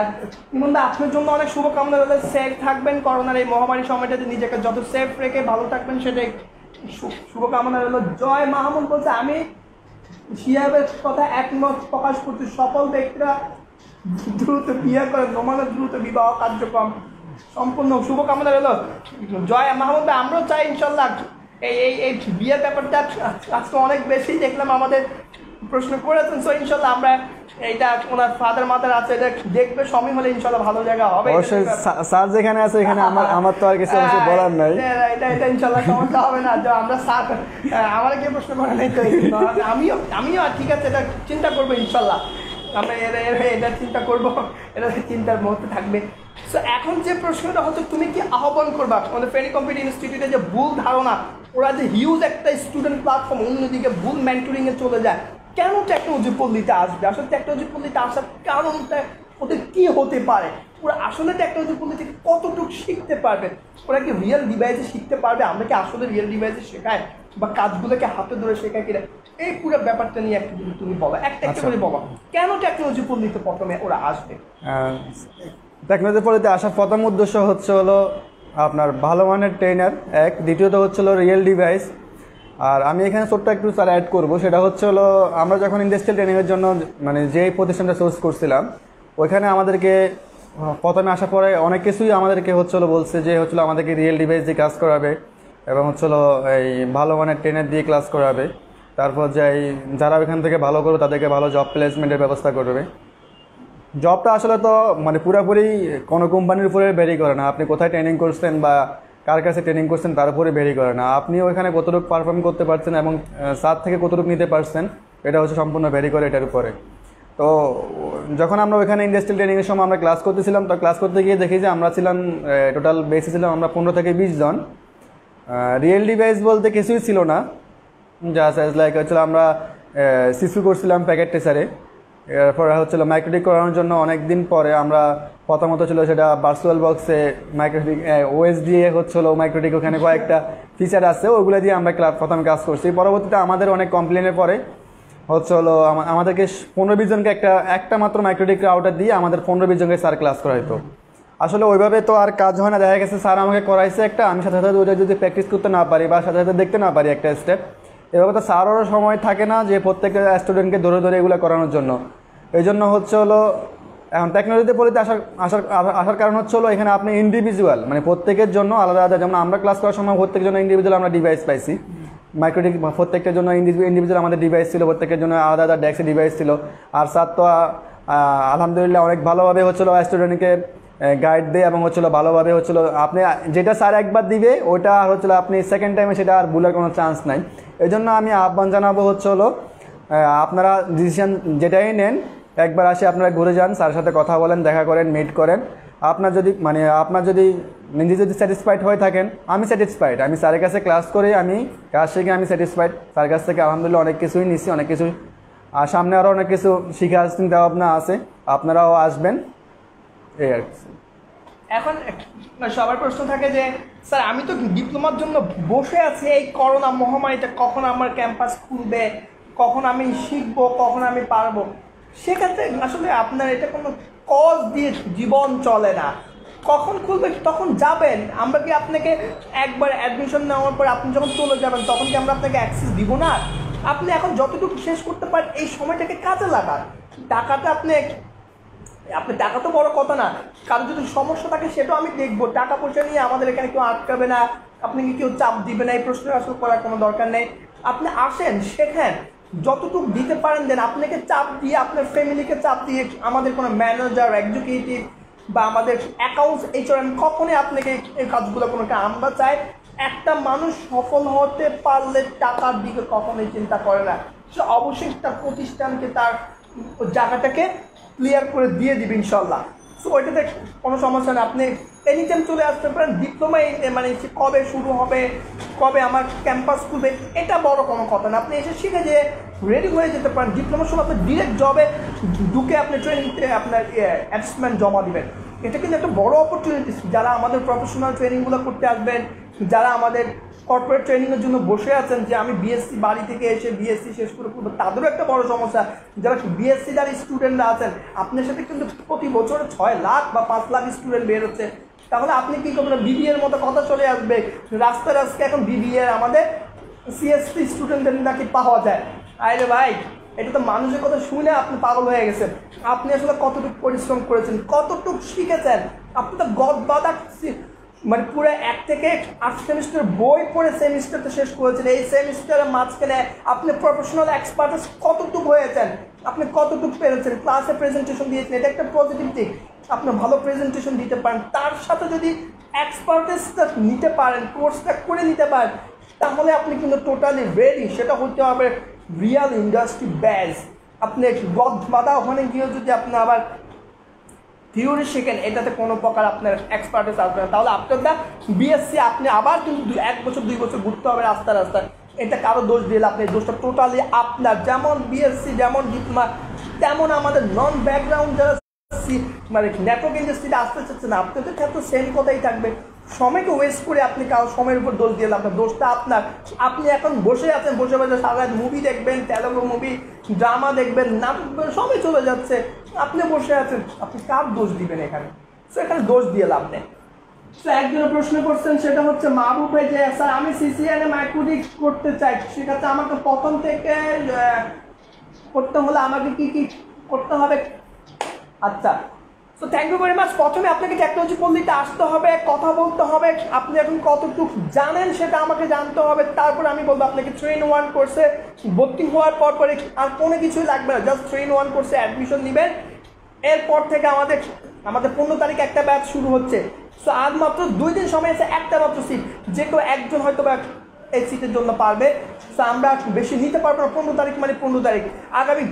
ইমন ভাই আপনার জন্য অনেক শুভকামনা রইল, সেফ থাকবেন করোনার এই মহামারী সময়টাতে, নিজেকে যত সেফ রেখে ভালো থাকবেন সেটাই শুভকামনা রইল। জয় মাহমুদ বলছে আমি শিয়াবের কথা একমত প্রকাশ করছি, সফল ব্যক্তিরা দ্রুত বিয়ে করে নোমানের দ্রুত বিবাহ কার্যক্রম সম্পূর্ণ শুভকামনা রইল। জয় মাহমুদ ভাই আমরাও চাই ইনশাল্লাহ এই বিয়ের ব্যাপারটা আজকে অনেক বেশি দেখলাম আমাদের প্রশ্ন করেছেন। সো ইনশাল্লাহ আমরা এইটা ওনার ফাদার মাদার আছে এটা দেখবে, সময় হলে ইনশাল্লাহ ভালো জায়গা হবে। অবশ্যই স্যার যেখানে আছে এখানে আমার তো আর কিছু বলার নাই, এটা ইনশাল্লাহ সমস্যা হবে না। আমরা স্যার আমার কেউ প্রশ্ন করে নাই তো আমিও ঠিক আছে এটা চিন্তা করবো ইনশাল্লাহ, আমরা এটা চিন্তা করবো, এটা চিন্তার মুহূর্তে থাকবে। সো এখন যে প্রশ্নটা হচ্ছে তুমি কি আহ্বান করবা আমাদের ফেনী কম্পিউটার ইনস্টিটিউটে যে ভুল ধারণা, ওরা যে হিউজ একটা স্টুডেন্ট প্ল্যাটফর্ম অন্যদিকে ভুল মেন্টরিংয়ে চলে যায়, কেন টেকনোলজি পল্লীতে আসবে? আসলে টেকনোলজি পল্লীতে আসার কারণটা ওদের কী হতে পারে? ওরা আসলে টেকনোলজি পল্লী থেকে কতটুকু শিখতে পারবে? ওরা কি রিয়েল ডিভাইসে শিখতে পারবে? আমরা কি আসলে রিয়েল ডিভাইসে শেখাই বা কাজগুলোকে হাতে ধরে শেখাই কিনা? এই পুরো ব্যাপারটা নিয়ে একটা যদি তুমি বলো, একটা করে বলো কেন টেকনোলজি পল্লীতে প্রথমে ওরা আসবে? টেকনোলজি পল্লীতে আসার প্রথম উদ্দেশ্য হচ্ছে হলো আপনার ভালো মানের ট্রেনার এক, দ্বিতীয়ত হচ্ছে হলো রিয়েল ডিভাইস। আর আমি এখানে ছোট্ট একটু স্যার অ্যাড করবো, সেটা হচ্ছে হলো আমরা যখন ইন্ডাস্ট্রিয়াল ট্রেনিংয়ের জন্য মানে যেই প্রতিষ্ঠানটা সোর্স করছিলাম ওইখানে আমাদেরকে প্রথমে আসার পরে অনেক কিছুই আমাদেরকে হচ্ছিলো বলছে যে হচ্ছিলো আমাদেরকে রিয়েল ডিভাইস দিয়ে ক্লাস করাবে এবং হচ্ছিলো এই ভালো মানের ট্রেনার দিয়ে ক্লাস করাবে। তারপর যারা ওইখান থেকে ভালো করবে তাদেরকে ভালো জব প্লেসমেন্টের ব্যবস্থা করবে। জবটা আসলে তো মানে পুরোপুরি কোনো কোম্পানির উপরে ভ্যারি করে না, আপনি কোথায় ট্রেনিং করছেন বা কার কাছে ট্রেনিং করছেন তার উপরে ভ্যারি করে না, আপনি ওইখানে কতটুকু পারফর্ম করতে পারছেন এবং স্যার থেকে কতটুকু নিতে পারছেন এটা হচ্ছে সম্পূর্ণ ভ্যারি করে এটার উপরে। তো যখন আমরা ওইখানে ইন্ডাস্ট্রিয়াল ট্রেনিংয়ের সময় আমরা ক্লাস করতেছিলাম, তো ক্লাস করতে গিয়ে দেখি যে আমরা ছিলাম টোটাল বেসে ছিলাম আমরা 15 থেকে 20 জন। রিয়েল ডিভাইস বলতে কিছুই ছিল না, জাস্ট লাইক হচ্ছিল আমরা সিসু করছিলাম প্যাকেট টেসারে। এরপরে হচ্ছিলো মাইক্রোটিক করানোর জন্য অনেক দিন পরে আমরা প্রথমত ছিল সেটা ভার্চুয়াল বক্সে মাইক্রোটিক ওএস দিয়ে হচ্ছিলো মাইক্রোটিক, ওখানে কয়েকটা ফিচার আছে ওগুলো দিয়ে আমরা প্রথমে কাজ করছি। পরবর্তীতে আমাদের অনেক কমপ্লেনের পরে হচ্ছে হলো আমাদেরকে 15-20 জনকে একটা মাত্র মাইক্রোটিক রাউটার দিয়ে আমাদের 15-20 জনকে স্যার ক্লাস করাইতো। আসলে ওইভাবে তো আর কাজ হয় না, দেখা গেছে স্যার আমাকে করাইছে একটা, আমি সাথে সাথে ওইটা যদি প্র্যাকটিস করতে না পারি বা সাথে সাথে দেখতে না পারি একটা স্টেপ, এভাবে তো স্যারও সময় থাকে না যে প্রত্যেকটা স্টুডেন্টকে ধরে ধরে এগুলো করানোর জন্য। এই জন্য হচ্ছে হলো এখন টেকনোলজিতে পড়তে আসার কারণ হচ্ছে হলো এখানে আপনি ইন্ডিভিজুয়াল মানে প্রত্যেকের জন্য আলাদা আলাদা, যেমন আমরা ক্লাস করার সময় প্রত্যেকের জন্য ইন্ডিভিজুয়াল আমরা ডিভাইস পাইছি, মাইক্রোটিক প্রত্যেকটার জন্য ইন্ডিভিজুয়াল আমাদের ডিভাইস ছিল, প্রত্যেকের জন্য আলাদা আলাদা ডেস্ক ডিভাইস ছিল। আর স্যার তো আলহামদুলিল্লাহ অনেক ভালোভাবে হচ্ছিলো স্টুডেন্টকে গাইড দেয় এবং হচ্ছিলো ভালোভাবে হচ্ছিলো আপনি যেটা স্যার একবার দিবে ওটা হচ্ছিলো আপনি সেকেন্ড টাইমে সেটা আর ভুলের কোনো চান্স নাই। এই জন্য আমি আহ্বান জানাবো হচ্ছে হলো আপনারা ডিসিশন যেটাই নেন একবার আসে আপনারা ঘুরে যান, স্যারের সাথে কথা বলেন, দেখা করেন, মিট করেন। আপনার যদি নিজে যদি স্যাটিসফাইড হয়ে থাকেন, আমি স্যাটিসফাইড, আমি স্যারের কাছে ক্লাস করে আমি কাজ শিখে আমি স্যাটিসফাইড, স্যারের কাছ থেকে আলহামদুলিল্লাহ অনেক কিছুই নিচ্ছি, অনেক কিছু আর সামনে আরও অনেক কিছু শিখার চিন্তা ভাবনা আছে, আপনারাও আসবেন এই আর কি। এখন সবার প্রশ্ন থাকে যে স্যার আমি তো ডিপ্লোমার জন্য বসে আছি, এই করোনা মহামারীটা কখন আমার ক্যাম্পাস খুলবে, কখন আমি শিখবো, কখন আমি পারবো। সেক্ষেত্রে আসলে আপনার এটা কোনো কজ দিয়ে জীবন চলে না। কখন খুলবে তখন যাবেন, আমরা কি আপনাকে একবার অ্যাডমিশন নেওয়ার পর আপনি যখন চলে যাবেন তখন কি আমরা আপনাকে অ্যাক্সেস দিব না? আপনি এখন যতটুকু শেষ করতে পারেন এই সময়টাকে কাজে লাগান। টাকাটা আপনি টাকা তো বড় কথা না, কারণ যদি সমস্যা থাকে সেটাও আমি দেখবো। টাকা পয়সা নিয়ে আমাদের এখানে কেউ আটকাবে না, আপনাকে কেউ চাপ দিবে না, এই প্রশ্ন আসলে করার কোনো দরকার নেই। আপনি আসেন, শেখেন, যতটুকু দিতে পারেন দেন। আপনাকে চাপ দিয়ে আপনার ফ্যামিলিকে চাপ দিয়ে আমাদের কোনো ম্যানেজার, এক্সিকিউটিভ বা আমাদের অ্যাকাউন্টস এইচআর কখনই আপনাকে এই কাজগুলো কোনো আমরা চাই একটা মানুষ সফল হতে পারলে টাকার দিকে কখনোই চিন্তা করে না, সে অবশ্যই তার প্রতিষ্ঠানকে তার জায়গাটাকে ক্লিয়ার করে দিয়ে দিবে ইনশাল্লাহ। সো ওইটাতে কোনো সমস্যা নেই, আপনি এনি টাইম চলে আসতে পারেন। ডিপ্লোমা মানে কবে শুরু হবে, কবে আমার ক্যাম্পাস খুলবে, এটা বড় কোনো কথা না। আপনি এসে শিখে যে রেডি হয়ে যেতে পারেন। ডিপ্লোমার সময় আপনি ডিরেক্ট জবে ঢুকে আপনি ট্রেনিংতে আপনার অ্যাডভার্টাইজমেন্ট জমা দিবেন। এটা কিন্তু একটা বড় অপরচুনিটি। যারা আমাদের প্রফেশনাল ট্রেনিংগুলো করতে আসবেন, যারা আমাদের কর্পোরেট ট্রেনিংয়ের জন্য বসে আছেন যে আমি বিএসসি বাড়ি থেকে এসে বিএসসি শেষ করে করবো, তাদেরও একটা বড় সমস্যা। যারা বিএসসি যারা স্টুডেন্টরা আছেন, আপনার সাথে কিন্তু প্রতি বছর 6 লাখ বা 5 লাখ স্টুডেন্ট বের হচ্ছে। তাহলে আপনি কি করবেন? বিবিএর মতো কথা চলে আসবে রাস্তায় রাস্তায়। এখন বিবিএ আমাদের সিএসসি স্টুডেন্টদের নাকি পাওয়া যায়। আরে ভাই, এটা তো মানুষের কথা শুনে আপনি পাগল হয়ে গেছেন। আপনি আসলে কতটুকু পরিশ্রম করেছেন, কতটুকু শিখেছেন। আপনি তো গদবাদা মানে পুরো 1 থেকে 8 সেমিস্টার বই পড়ে সেমিস্টারটা শেষ করেছেন। এই সেমিস্টারের মাঝখানে আপনি প্রফেশনাল এক্সপার্টিস কতটুকু হয়েছেন, আপনি কতটুকু পেরেছেন, ক্লাসে প্রেজেন্টেশন দিয়েছেন, এটা একটা পজিটিভ দিক। আপনি ভালো প্রেজেন্টেশন দিতে পারেন, তার সাথে যদি এক্সপার্টিসটা নিতে পারেন, কোর্সটা করে নিতে পারেন, তাহলে আপনি কিন্তু টোটালি রেডি। সেটা হতে হবে রিয়াল ইন্ডাস্ট্রি ব্যাজ। আপনি গদবাদা ওখানে গিয়ে যদি আপনি আবার থিওরি শেখেন, এটাতে কোনো প্রকার আপনার এক্সপার্টিস আসবে না। তাহলে আপনার বিএসসি আপনি আবার কিন্তু 1 বছর 2 বছর ঘুরতে হবে রাস্তায় রাস্তায়। এটা কারো দোষ দিলে আপনি দোষটা টোটালি আপনার। যেমন বিএসসি, যেমন ডিপ্লোমা, তেমন আমাদের নন ব্যাকগ্রাউন্ড যারা মানে নেটওয়ার্ক ইন্ডাস্ট্রিতে আসতে চাচ্ছে না, আপনাদের ক্ষেত্রে সেম কথাই থাকবে। সময়কে ওয়েস্ট করে আপনি কারো সময়ের উপর দোষ দিলেন, আপনার দোষটা আপনার। আপনি এখন বসে আছেন, বসে বসে সারা মুভি দেখবেন, তেলুগু মুভি, ড্রামা দেখবেন, নাটক দেখবেন, সময় চলে যাচ্ছে, আপনি বসে আছেন। আপনি কার দোষ দিবেন এখানে? সো এখানে দোষ দিয়ে লাভ নেই। তো একজনের প্রশ্ন করছেন, সেটা হচ্ছে মাহবুব ভাই, যে স্যার আমি সিসিএনএ মাইক্রোটিক করতে চাই, সেক্ষেত্রে আমাকে প্রথম থেকে করতে হলে আমাকে কি কি করতে হবে? আচ্ছা, so thank you very much. প্রথমে আপনাকে টেকনোলজি পল্লীতে আসতে হবে, কথা বলতে হবে, আপনি এখন কতটুকু জানেন সেটা আমাকে জানতে হবে। তারপর আমি বলবো আপনাকে 3-in-1 কোর্সে ভর্তি হওয়ার পর পরে আর কোনো কিছুই লাগবে না, জাস্ট 3-in-1 কোর্সে অ্যাডমিশন নেবেন। এরপর থেকে আমাদের 15 তারিখ একটা ব্যাচ শুরু হচ্ছে। সো আজ মাত্র 2 দিন সময় আছে, একটা মাত্র সিট, যে কেউ একজন হয়তো বা এই সিটের জন্য পারবে। সো আমরা বেশি নিতে পারবো না। 15 তারিখ মানে 15 তারিখ আগামী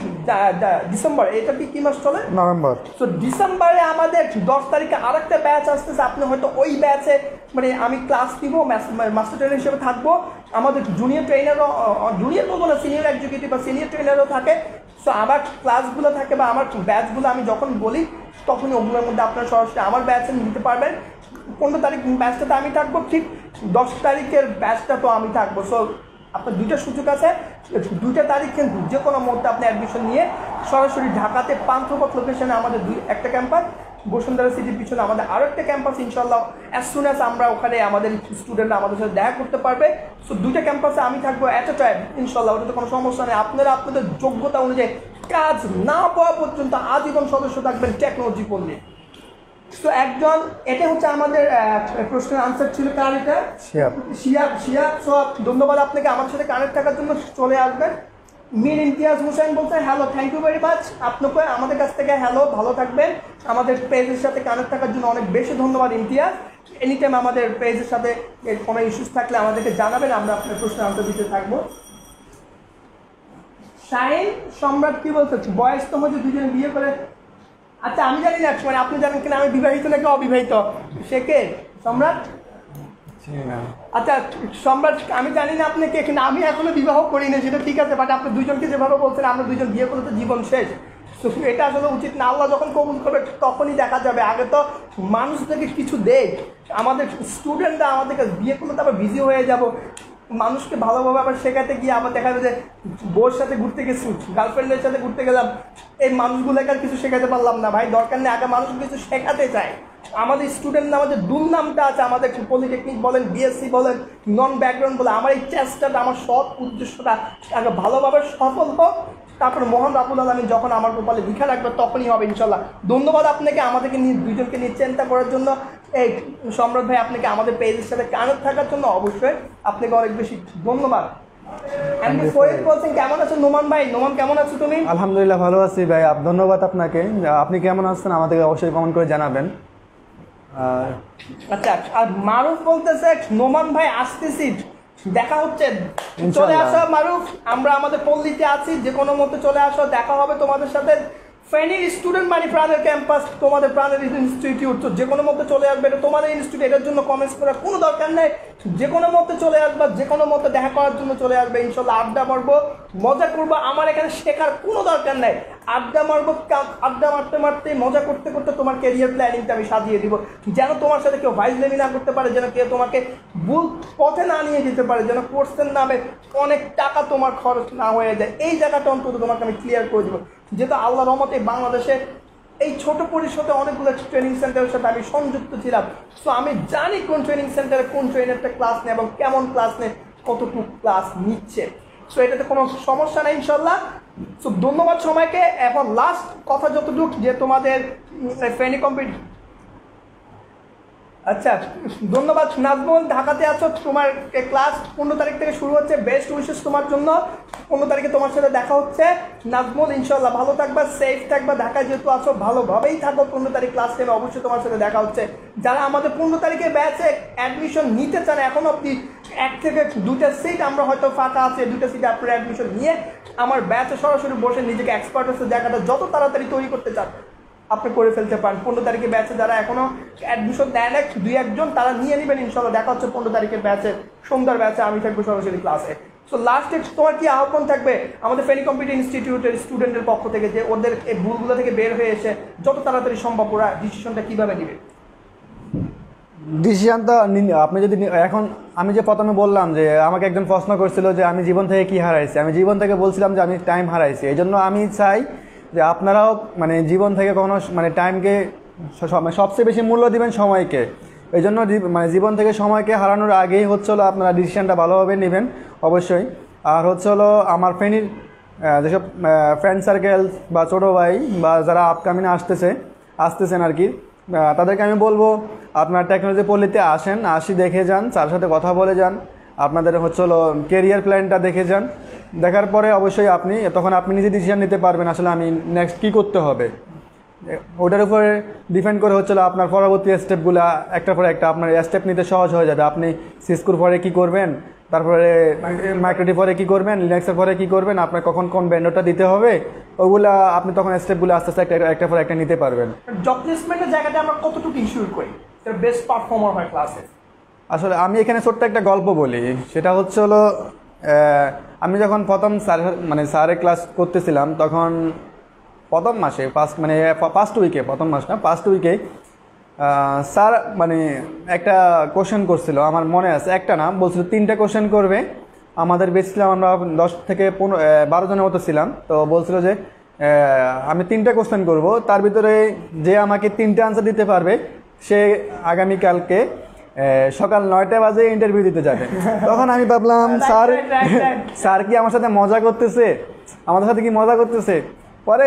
ডিসেম্বর, এটা কি মাস চলে? নভেম্বর। সো ডিসেম্বরে আমাদের 10 তারিখে আরেকটা ব্যাচ আসতেছে। আপনি হয়তো ওই ব্যাচে মানে আমি ক্লাস দিব, মাস্টার ট্রেনার হিসেবে থাকবো। আমাদের জুনিয়র ট্রেনারও, জুনিয়র বলবো না, সিনিয়র এক্সিকিউটিভ বা সিনিয়র ট্রেনারও থাকে। সো আমার ক্লাসগুলো থাকে বা আমার ব্যাচগুলো আমি যখন বলি তখনই ওগুলোর মধ্যে আপনারা সরাসরি আমার ব্যাচে নিতে পারবেন। 15 তারিখ ব্যাচটাতে আমি থাকবো, ঠিক 10 তারিখের ব্যাচটা তো আমি থাকবো। সো আপনার 2টা সুযোগ আছে, 2টা তারিখ কিন্তু যে কোনো মুহূর্তে আপনি অ্যাডমিশন নিয়ে সরাসরি ঢাকাতে পান্থপথ লোকেশনে আমাদের একটা ক্যাম্পাস, বসুন্ধরা সিটির পিছনে আমাদের আরও একটা ক্যাম্পাস ইনশাল্লাহ অ্যাজ সুন অ্যাজ আমরা ওখানে আমাদের স্টুডেন্টরা আমাদের সাথে দেখা করতে পারবে। সো দুইটা ক্যাম্পাসে আমি থাকবো অ্যাট এ টাইম ইনশাল্লাহ, ওটাতে কোনো সমস্যা নেই। আপনারা আপনাদের যোগ্যতা অনুযায়ী কাজ না পাওয়া পর্যন্ত আজীবন সদস্য থাকবেন টেকনোলজি পল্লী। তো একজন, এটা হচ্ছে আমাদের প্রশ্নের আনসার ছিল কার, এটা শিয়াব। সো ধন্যবাদ আপনাকে আমার সাথে কানেক্ট থাকার জন্য। চলে আসবেন। মির ইমতিয়াজ হোসেন বলছে hello, thank you very much. আপনাকে আমাদের কাছ থেকে হ্যালো, ভালো থাকবেন। আমাদের পেজের সাথে কানেক্ট থাকার জন্য অনেক বেশি ধন্যবাদ ইমতিয়াজ। এনি টাইম আমাদের পেজের সাথে কোনো ইস্যুস থাকলে আমাদেরকে জানাবেন, আমরা আপনার প্রশ্নের আনসার দিতে থাকবো। শাহিন সম্রাট কি বলছে, বয়স তো হচ্ছে দুজন বিয়ে করে। আচ্ছা আমি জানি না, মানে আপনি জানেন কিনা আমি বিবাহিত নাকি অবিবাহিত, সে কে সম্রাট? আচ্ছা সম্রাট আমি জানি না আপনি কে, কিন্তু আমি এখনো বিবাহ করিনি, সেটা ঠিক আছে, বাট আপনি দুজনকে যেভাবে বলছেন আমরা দুজন বিয়ে করলে তো জীবন শেষ। তো এটা আসলে উচিত না। আল্লাহ যখন কবুল করবে তখনই দেখা যাবে, আগে তো মানুষদেরকে কিছু দেখ। আমাদের স্টুডেন্টরা আমাদেরকে বিয়ে করলে তো আবার বিজি হয়ে যাব। মানুষকে ভালোভাবে আবার শেখাতে গিয়ে আবার দেখা যাবে যে বউর সাথে ঘুরতে গেছি, গার্লফ্রেন্ডের সাথে ঘুরতে গেলাম, এই মানুষগুলোকে আর কিছু শেখাতে পারলাম না। ভাই দরকার নেই, আগে মানুষকে কিছু শেখাতে চাই। আমাদের স্টুডেন্ট আমাদের দুর্নামটা আছে, আমাদের পলিটেকনিক বলেন, বিএসসি বলেন, নন ব্যাকগ্রাউন্ড বলেন, আমার এই চেষ্টাটা, আমার সৎ উদ্দেশ্যটা আগে ভালোভাবে সফল হোক, তারপর মহান রাব্বুল আলামিন যখন আমার কপালে লিখা রাখবে তখনই হবে ইনশাল্লাহ। ধন্যবাদ আপনাকে আমাদেরকে নিয়ে দুইজনকে নিয়ে চিন্তা করার জন্য। এই সম্রাট ভাই আপনাকে আমাদের পেজের সাথে কানেক্ট থাকার জন্য অবশ্যই আপনাকে অনেক বেশি ধন্যবাদ। ফরিদ বলছেন কেমন আছেন নোমান ভাই? নোমান কেমন আছো তুমি? আলহামদুলিল্লাহ ভালো আছি ভাই, ধন্যবাদ আপনাকে। আপনি কেমন আছেন আমাদেরকে অবশ্যই কমেন্ট করে জানাবেন। আচ্ছা, আর মারুফ বলতেছে নোমান ভাই আসতেছি, দেখা হচ্ছে, চলে আসো মারুফ, আমরা আমাদের পল্লীতে আছি, যে কোনো মতো চলে আসো, দেখা হবে তোমাদের সাথে। ফেনীর স্টুডেন্ট মানে প্রাণের ক্যাম্পাস, তোমাদের প্রাণের ইনস্টিটিউট, তো যে কোনো মতো চলে আসবে, এটা তোমাদের ইনস্টিটিউট, এটার জন্য কমেন্টস করার কোনো দরকার নেই। যে কোনো মতো চলে আসবা, যে কোনো মতো দেখা করার জন্য চলে আসবে ইনশাল্লাহ। আড্ডা মারবো, মজা করবো, আমার এখানে শেখার কোনো দরকার নেই। আড্ডা মারবো, আড্ডা মারতে মারতে মজা করতে করতে তোমার ক্যারিয়ার প্ল্যানিংটা আমি সাজিয়ে দিব, যেন তোমার সাথে কেউ ভাইজলেমি না করতে পারে, যেন কেউ তোমাকে ভুল পথে না নিয়ে যেতে পারে, যেন কোর্সের নামে অনেক টাকা তোমার খরচ না হয়ে যায়। এই জায়গাটা অন্তত তোমাকে আমি ক্লিয়ার করে দেবো। যেহেতু আল্লাহর রহমতে বাংলাদেশে এই ছোট পরিসরে অনেকগুলো ট্রেনিং সেন্টারের সাথে আমি সংযুক্ত ছিলাম। সো আমি জানি কোন ট্রেনিং সেন্টারে কোন ট্রেনারটা ক্লাস নেয় এবং কেমন ক্লাস নেয়, কতটুকু ক্লাস নিচ্ছে। সো এটাতে কোনো সমস্যা নেই ইনশাল্লাহ। সো ধন্যবাদ সময়কে। এখন লাস্ট কথা যতটুকু, যে তোমাদের ফেনী কম্পিউটার, আচ্ছা ধন্যবাদ নাজমুল, ঢাকাতে আছো, তোমার ক্লাস 15 তারিখ থেকে শুরু হচ্ছে, বেস্ট উইশেস তোমার জন্য। 15 তারিখে তোমার সাথে দেখা হচ্ছে নাজমুল, ইনশাল্লাহ ভালো থাকবা, সেফ থাকবা, ঢাকায় যেহেতু আছো ভালোভাবেই থাকো। 15 তারিখ ক্লাস নেবে, অবশ্যই তোমার সাথে দেখা হচ্ছে। যারা আমাদের 15 তারিখে ব্যাচে অ্যাডমিশন নিতে চান, এখন অব্দি 1 থেকে 2টা সিট আমরা হয়তো ফাঁকা আছে, 2টা সিটে আপনারা অ্যাডমিশন নিয়ে আমার ব্যাচে সরাসরি বসে নিজেকে এক্সপার্টের জায়গাটা যত তাড়াতাড়ি তৈরি করতে চান আপনি করে ফেলতে পারেন। 15 তারিখে ব্যাচে যারা এখনো অ্যাডমিশন দেয় না, 2-1 তারা নিয়ে নেবেন ইনশাল্লাহ। দেখা হচ্ছে 15 তারিখের ব্যাচে, সন্ধ্যার ব্যাচে আমি থাকবো সরাসরি ক্লাসে। সো লাস্টে তোমার কি আহ্বান থাকবে আমাদের ফেনী কম্পিউটার ইনস্টিটিউটের স্টুডেন্টের পক্ষ থেকে, যে ওদের এই ভুলগুলো থেকে বের হয়ে এসে যত তাড়াতাড়ি সম্ভব ওরা ডিসিশনটা কীভাবে নেবে? ডিসিশন তো আপনি যদি এখন, আমি যে প্রথমে বললাম যে আমাকে একজন প্রশ্ন করছিল যে আমি জীবন থেকে কি হারাইছি, আমি জীবন থেকে বলছিলাম যে আমি টাইম হারাইছি। এই জন্য আমি চাই যে আপনারাও মানে জীবন থেকে কোনো মানে টাইমকে সবচেয়ে বেশি মূল্য দিবেন সময়কে। এই জন্য মানে জীবন থেকে সময়কে হারানোর আগেই হচ্ছে হলো আপনারা ডিসিশনটা ভালোভাবে নেবেন অবশ্যই। আর হচ্ছে হলো আমার ফেনীর যেসব ফ্রেন্ড সার্কেল বা ছোটো ভাই বা যারা আপকামিং আসতেছেন আর কি, তাদেরকে আমি বলবো আপনার টেকনোলজি পল্লীতে আসি দেখে যান, তার সাথে কথা বলে যান, আপনাদের হচ্ছে হলো কেরিয়ার প্ল্যানটা দেখে যান। দেখার পরে অবশ্যই তখন আপনি নিজে ডিসিশন নিতে পারবেন আসলে আমি নেক্সট কী করতে হবে। ওটার উপরে ডিপেন্ড করে হচ্ছিল আপনার পরবর্তী স্টেপগুলো একটার পরে একটা আপনার স্টেপ নিতে সহজ হয়ে যাবে। আপনি সিস্কুর পরে কী করবেন, তারপরে মাইক্রোটি পরে কী করবেন, লিনাক্সের পরে কী করবেন, আপনার কখন কোন ব্যান্ডটা দিতে হবে, ওগুলা আপনি তখন স্টেপগুলো আস্তে আস্তে একটা পরে একটা নিতে পারবেন। জব প্লেসমেন্টের জায়গাটা আমরা কতটুকু ইনশিওর করি বেস্ট পারফর্মার হয় ক্লাসে? আসলে আমি এখানে ছোট্ট একটা গল্প বলি, সেটা হচ্ছে হলো আমি যখন প্রথম স্যারের ক্লাস করতেছিলাম তখন প্রথম মাসে ফার্স্ট উইকে স্যার মানে একটা কোশ্চেন করছিল, আমার মনে আছে, একটা না বলছিল 3টা কোশ্চেন করবে। আমাদের বেশ ছিলাম আমরা 10 থেকে 12 জনের মতো ছিলাম। তো বলছিল যে আমি 3টা কোশ্চেন করব, তার ভিতরে যে আমাকে 3টা আনসার দিতে পারবে সে আগামীকালকে সকাল 9টা বাজে ইন্টারভিউ দিতে যাবে। তখন আমি ভাবলাম স্যার কি আমার সাথে মজা করতেছে, আমাদের সাথে কি মজা করতেছে। পরে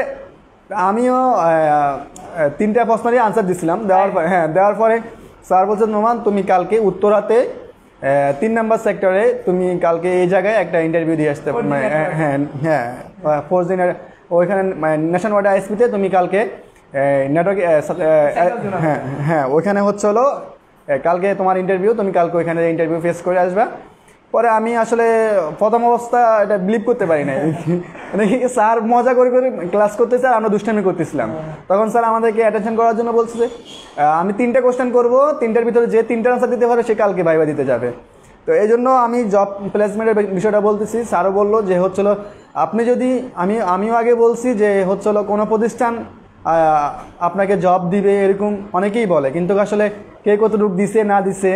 আমিও 3টা প্রশ্নেরই আনসার দিছিলাম, দেওয়ার পরে স্যার বলছে নোমান তুমি কালকে উত্তরাতে 3 নাম্বার সেক্টরে তুমি কালকে এই জায়গায় একটা ইন্টারভিউ দিয়ে আসতে পারো। হ্যাঁ 4 দিনের ওইখানে ন্যাশনাল ওয়াইড আইএসপিতে তুমি কালকে নেটওয়ার্ক হ্যাঁ ওইখানে হচ্ছে হলো কালকে তোমার ইন্টারভিউ, তুমি কালকে ওইখানে ইন্টারভিউ ফেস করে আসবা। পরে আমি আসলে প্রথম অবস্থা এটা বিলিভ করতে পারি নাই, মানে স্যার মজা করে করে ক্লাস করতেছে আর আমরা দুষ্টামি করতেছিলাম। তখন স্যার আমাদেরকে অ্যাটেনশন করার জন্য বলছে যে আমি 3টা কোশ্চেন করবো, 3টার ভিতরে যে 3টার আনসার দিতে পারে সে কালকে ভাইবা দিতে যাবে। তো এই জন্য আমি জব প্লেসমেন্টের বিষয়টা বলতেছি। স্যারও বললো যে হচ্ছিল আপনি যদি আমিও আগে বলছি যে হচ্ছিল কোনো প্রতিষ্ঠান আপনাকে জব দিবে এরকম অনেকেই বলে, কিন্তু আসলে কে কতটুকু দিছে না দিছে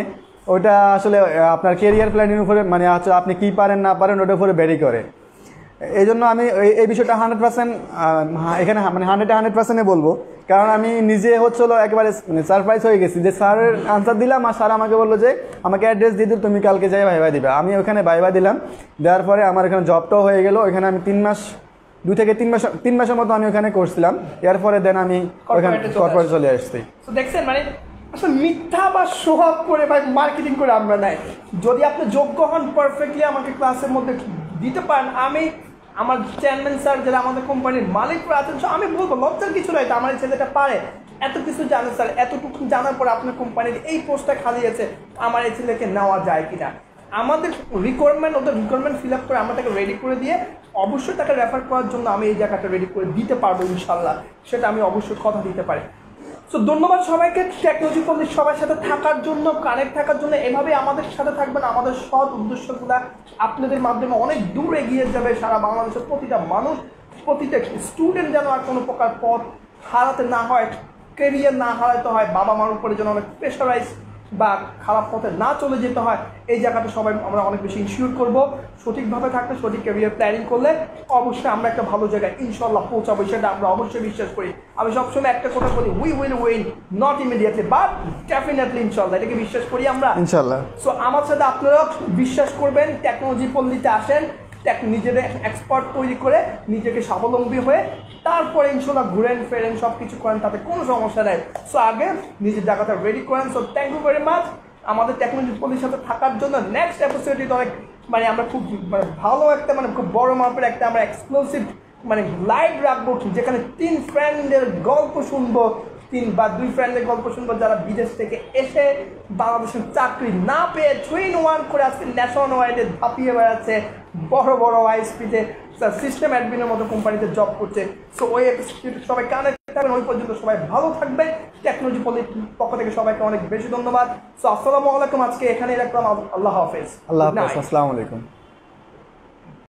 ওটা আসলে আপনার কেরিয়ার প্ল্যানের উপরে, মানে হচ্ছে আপনি কি পারেন না পারেন ওটার উপরে ভ্যারি করে। এই জন্য আমি এই বিষয়টা 100% এখানে মানে 100% বলবো, কারণ আমি নিজে হচ্ছিল একেবারে মানে সারপ্রাইজ হয়ে গেছি যে স্যারের আনসার দিলাম আর স্যার আমাকে বললো যে আমাকে অ্যাড্রেস দিয়ে দিল, তুমি কালকে যাই ভাইবা দিবে। আমি ওখানে ভাইবা দিলাম, দেওয়ার পরে আমার এখানে জবটাও হয়ে গেল। ওখানে আমি 2 থেকে 3 মাসের মতো আমি ওখানে করছিলাম। এরপরে দেন আমি ওখানে কর্পোরেট চলে আসছি। দেখছেন মানে আসলে মিথ্যা বা শো অফ করে বা মার্কেটিং করে আমরা নাই। যদি আপনি যোগ্য হন পারফেক্টলি আমাকে ক্লাসের মধ্যে দিতে পারেন, আমি আমার চেয়ারম্যান স্যার যারা আমাদের কোম্পানির মালিকরা আছেন আমি বলবো লজ্জার কিছু নাই, আমার এই ছেলেটা পারে, এত কিছু জানে স্যার, এতটুকু জানার পরে আপনার কোম্পানির এই পোস্টটা খালি আছে, আমার এই ছেলেকে নেওয়া যায় কিনা। আমাদের রিকোয়ারমেন্ট, ওদের রিকোয়ারমেন্ট ফিল আপ করে আমরা তাকে রেডি করে দিয়ে অবশ্যই তাকে রেফার করার জন্য আমি এই জায়গাটা রেডি করে দিতে পারবো ইনশাল্লাহ, সেটা আমি অবশ্যই কথা দিতে পারি। সো ধন্যবাদ সবাইকে টেকনোলজি পল্লী সবার সাথে থাকার জন্য, কানেক্ট থাকার জন্য। এভাবে আমাদের সাথে থাকবেন, আমাদের সৎ উদ্দেশ্যগুলো আপনাদের মাধ্যমে অনেক দূর এগিয়ে যাবে। সারা বাংলাদেশের প্রতিটা মানুষ, প্রতিটা স্টুডেন্ট যেন আর কোনো প্রকার পথ হারাতে না হয়, কেরিয়ার না হারাতে হয়, বাবা মার উপরে যেন অনেক প্রেশারাইজ বা খারাপ পথে না চলে যেতে হয়, এই জায়গাটা সবাই আমরা অনেক বেশি ইনশিওর করবো। সঠিকভাবে থাকলে, সঠিক ক্যারিয়ার প্ল্যানিং করলে অবশ্যই আমরা একটা ভালো জায়গায় ইনশাল্লাহ পৌঁছাবো, সেটা আমরা অবশ্যই বিশ্বাস করি। আমি সবসময় একটা কথা বলি, we will win not immediately but definitely ইনশাল্লাহ, এটাকে বিশ্বাস করি আমরা ইনশাল্লাহ। সো আমার সাথে আপনারাও বিশ্বাস করবেন, টেকনোলজি পল্লীতে আসেন, নিজেদের এক্সপার্ট তৈরি করে নিজেকে স্বাবলম্বী হয়ে তারপরে ইনশাল্লাহ ঘুরেন ফেরেন সব কিছু করেন, তাতে কোনো সমস্যা নেই। সো আগে নিজের জায়গাটা রেডি করেন। So thank you very much আমাদের টেকনোলজি পল্লীর সাথে থাকার জন্য। নেক্সট এপিসোডে অনেক মানে আমরা খুব মানে ভালো একটা মানে খুব বড় মাপের একটা আমরা এক্সক্লুসিভ মানে লাইভ রাখবো, যেখানে 3 ফ্রেন্ডের গল্প শুনবো, 3 বা 2 ফ্রেন্ডের গল্প শুনবো যারা বিদেশ থেকে এসে বাংলাদেশের চাকরি না পেয়ে 3-in-1 করে আজকে ন্যাশনাল ওয়াইডে ধাপিয়ে বেড়াচ্ছে, বড় বড় আইএসপিতে সিস্টেম অ্যাডমিনের মতো কোম্পানিতে জব করছে। সো ওই এপিসোড সবাই কানেক্ট থাকবেন, ওই পর্যন্ত সবাই ভালো থাকবেন। টেকনোলজি পল্লীর পক্ষ থেকে সবাইকে অনেক বেশি ধন্যবাদ। সো আসসালামু আলাইকুম, আজকে এখানেই রাখলাম। আল্লাহ হাফেজ। আল্লাহ হাফেজ, আসসালামু আলাইকুম।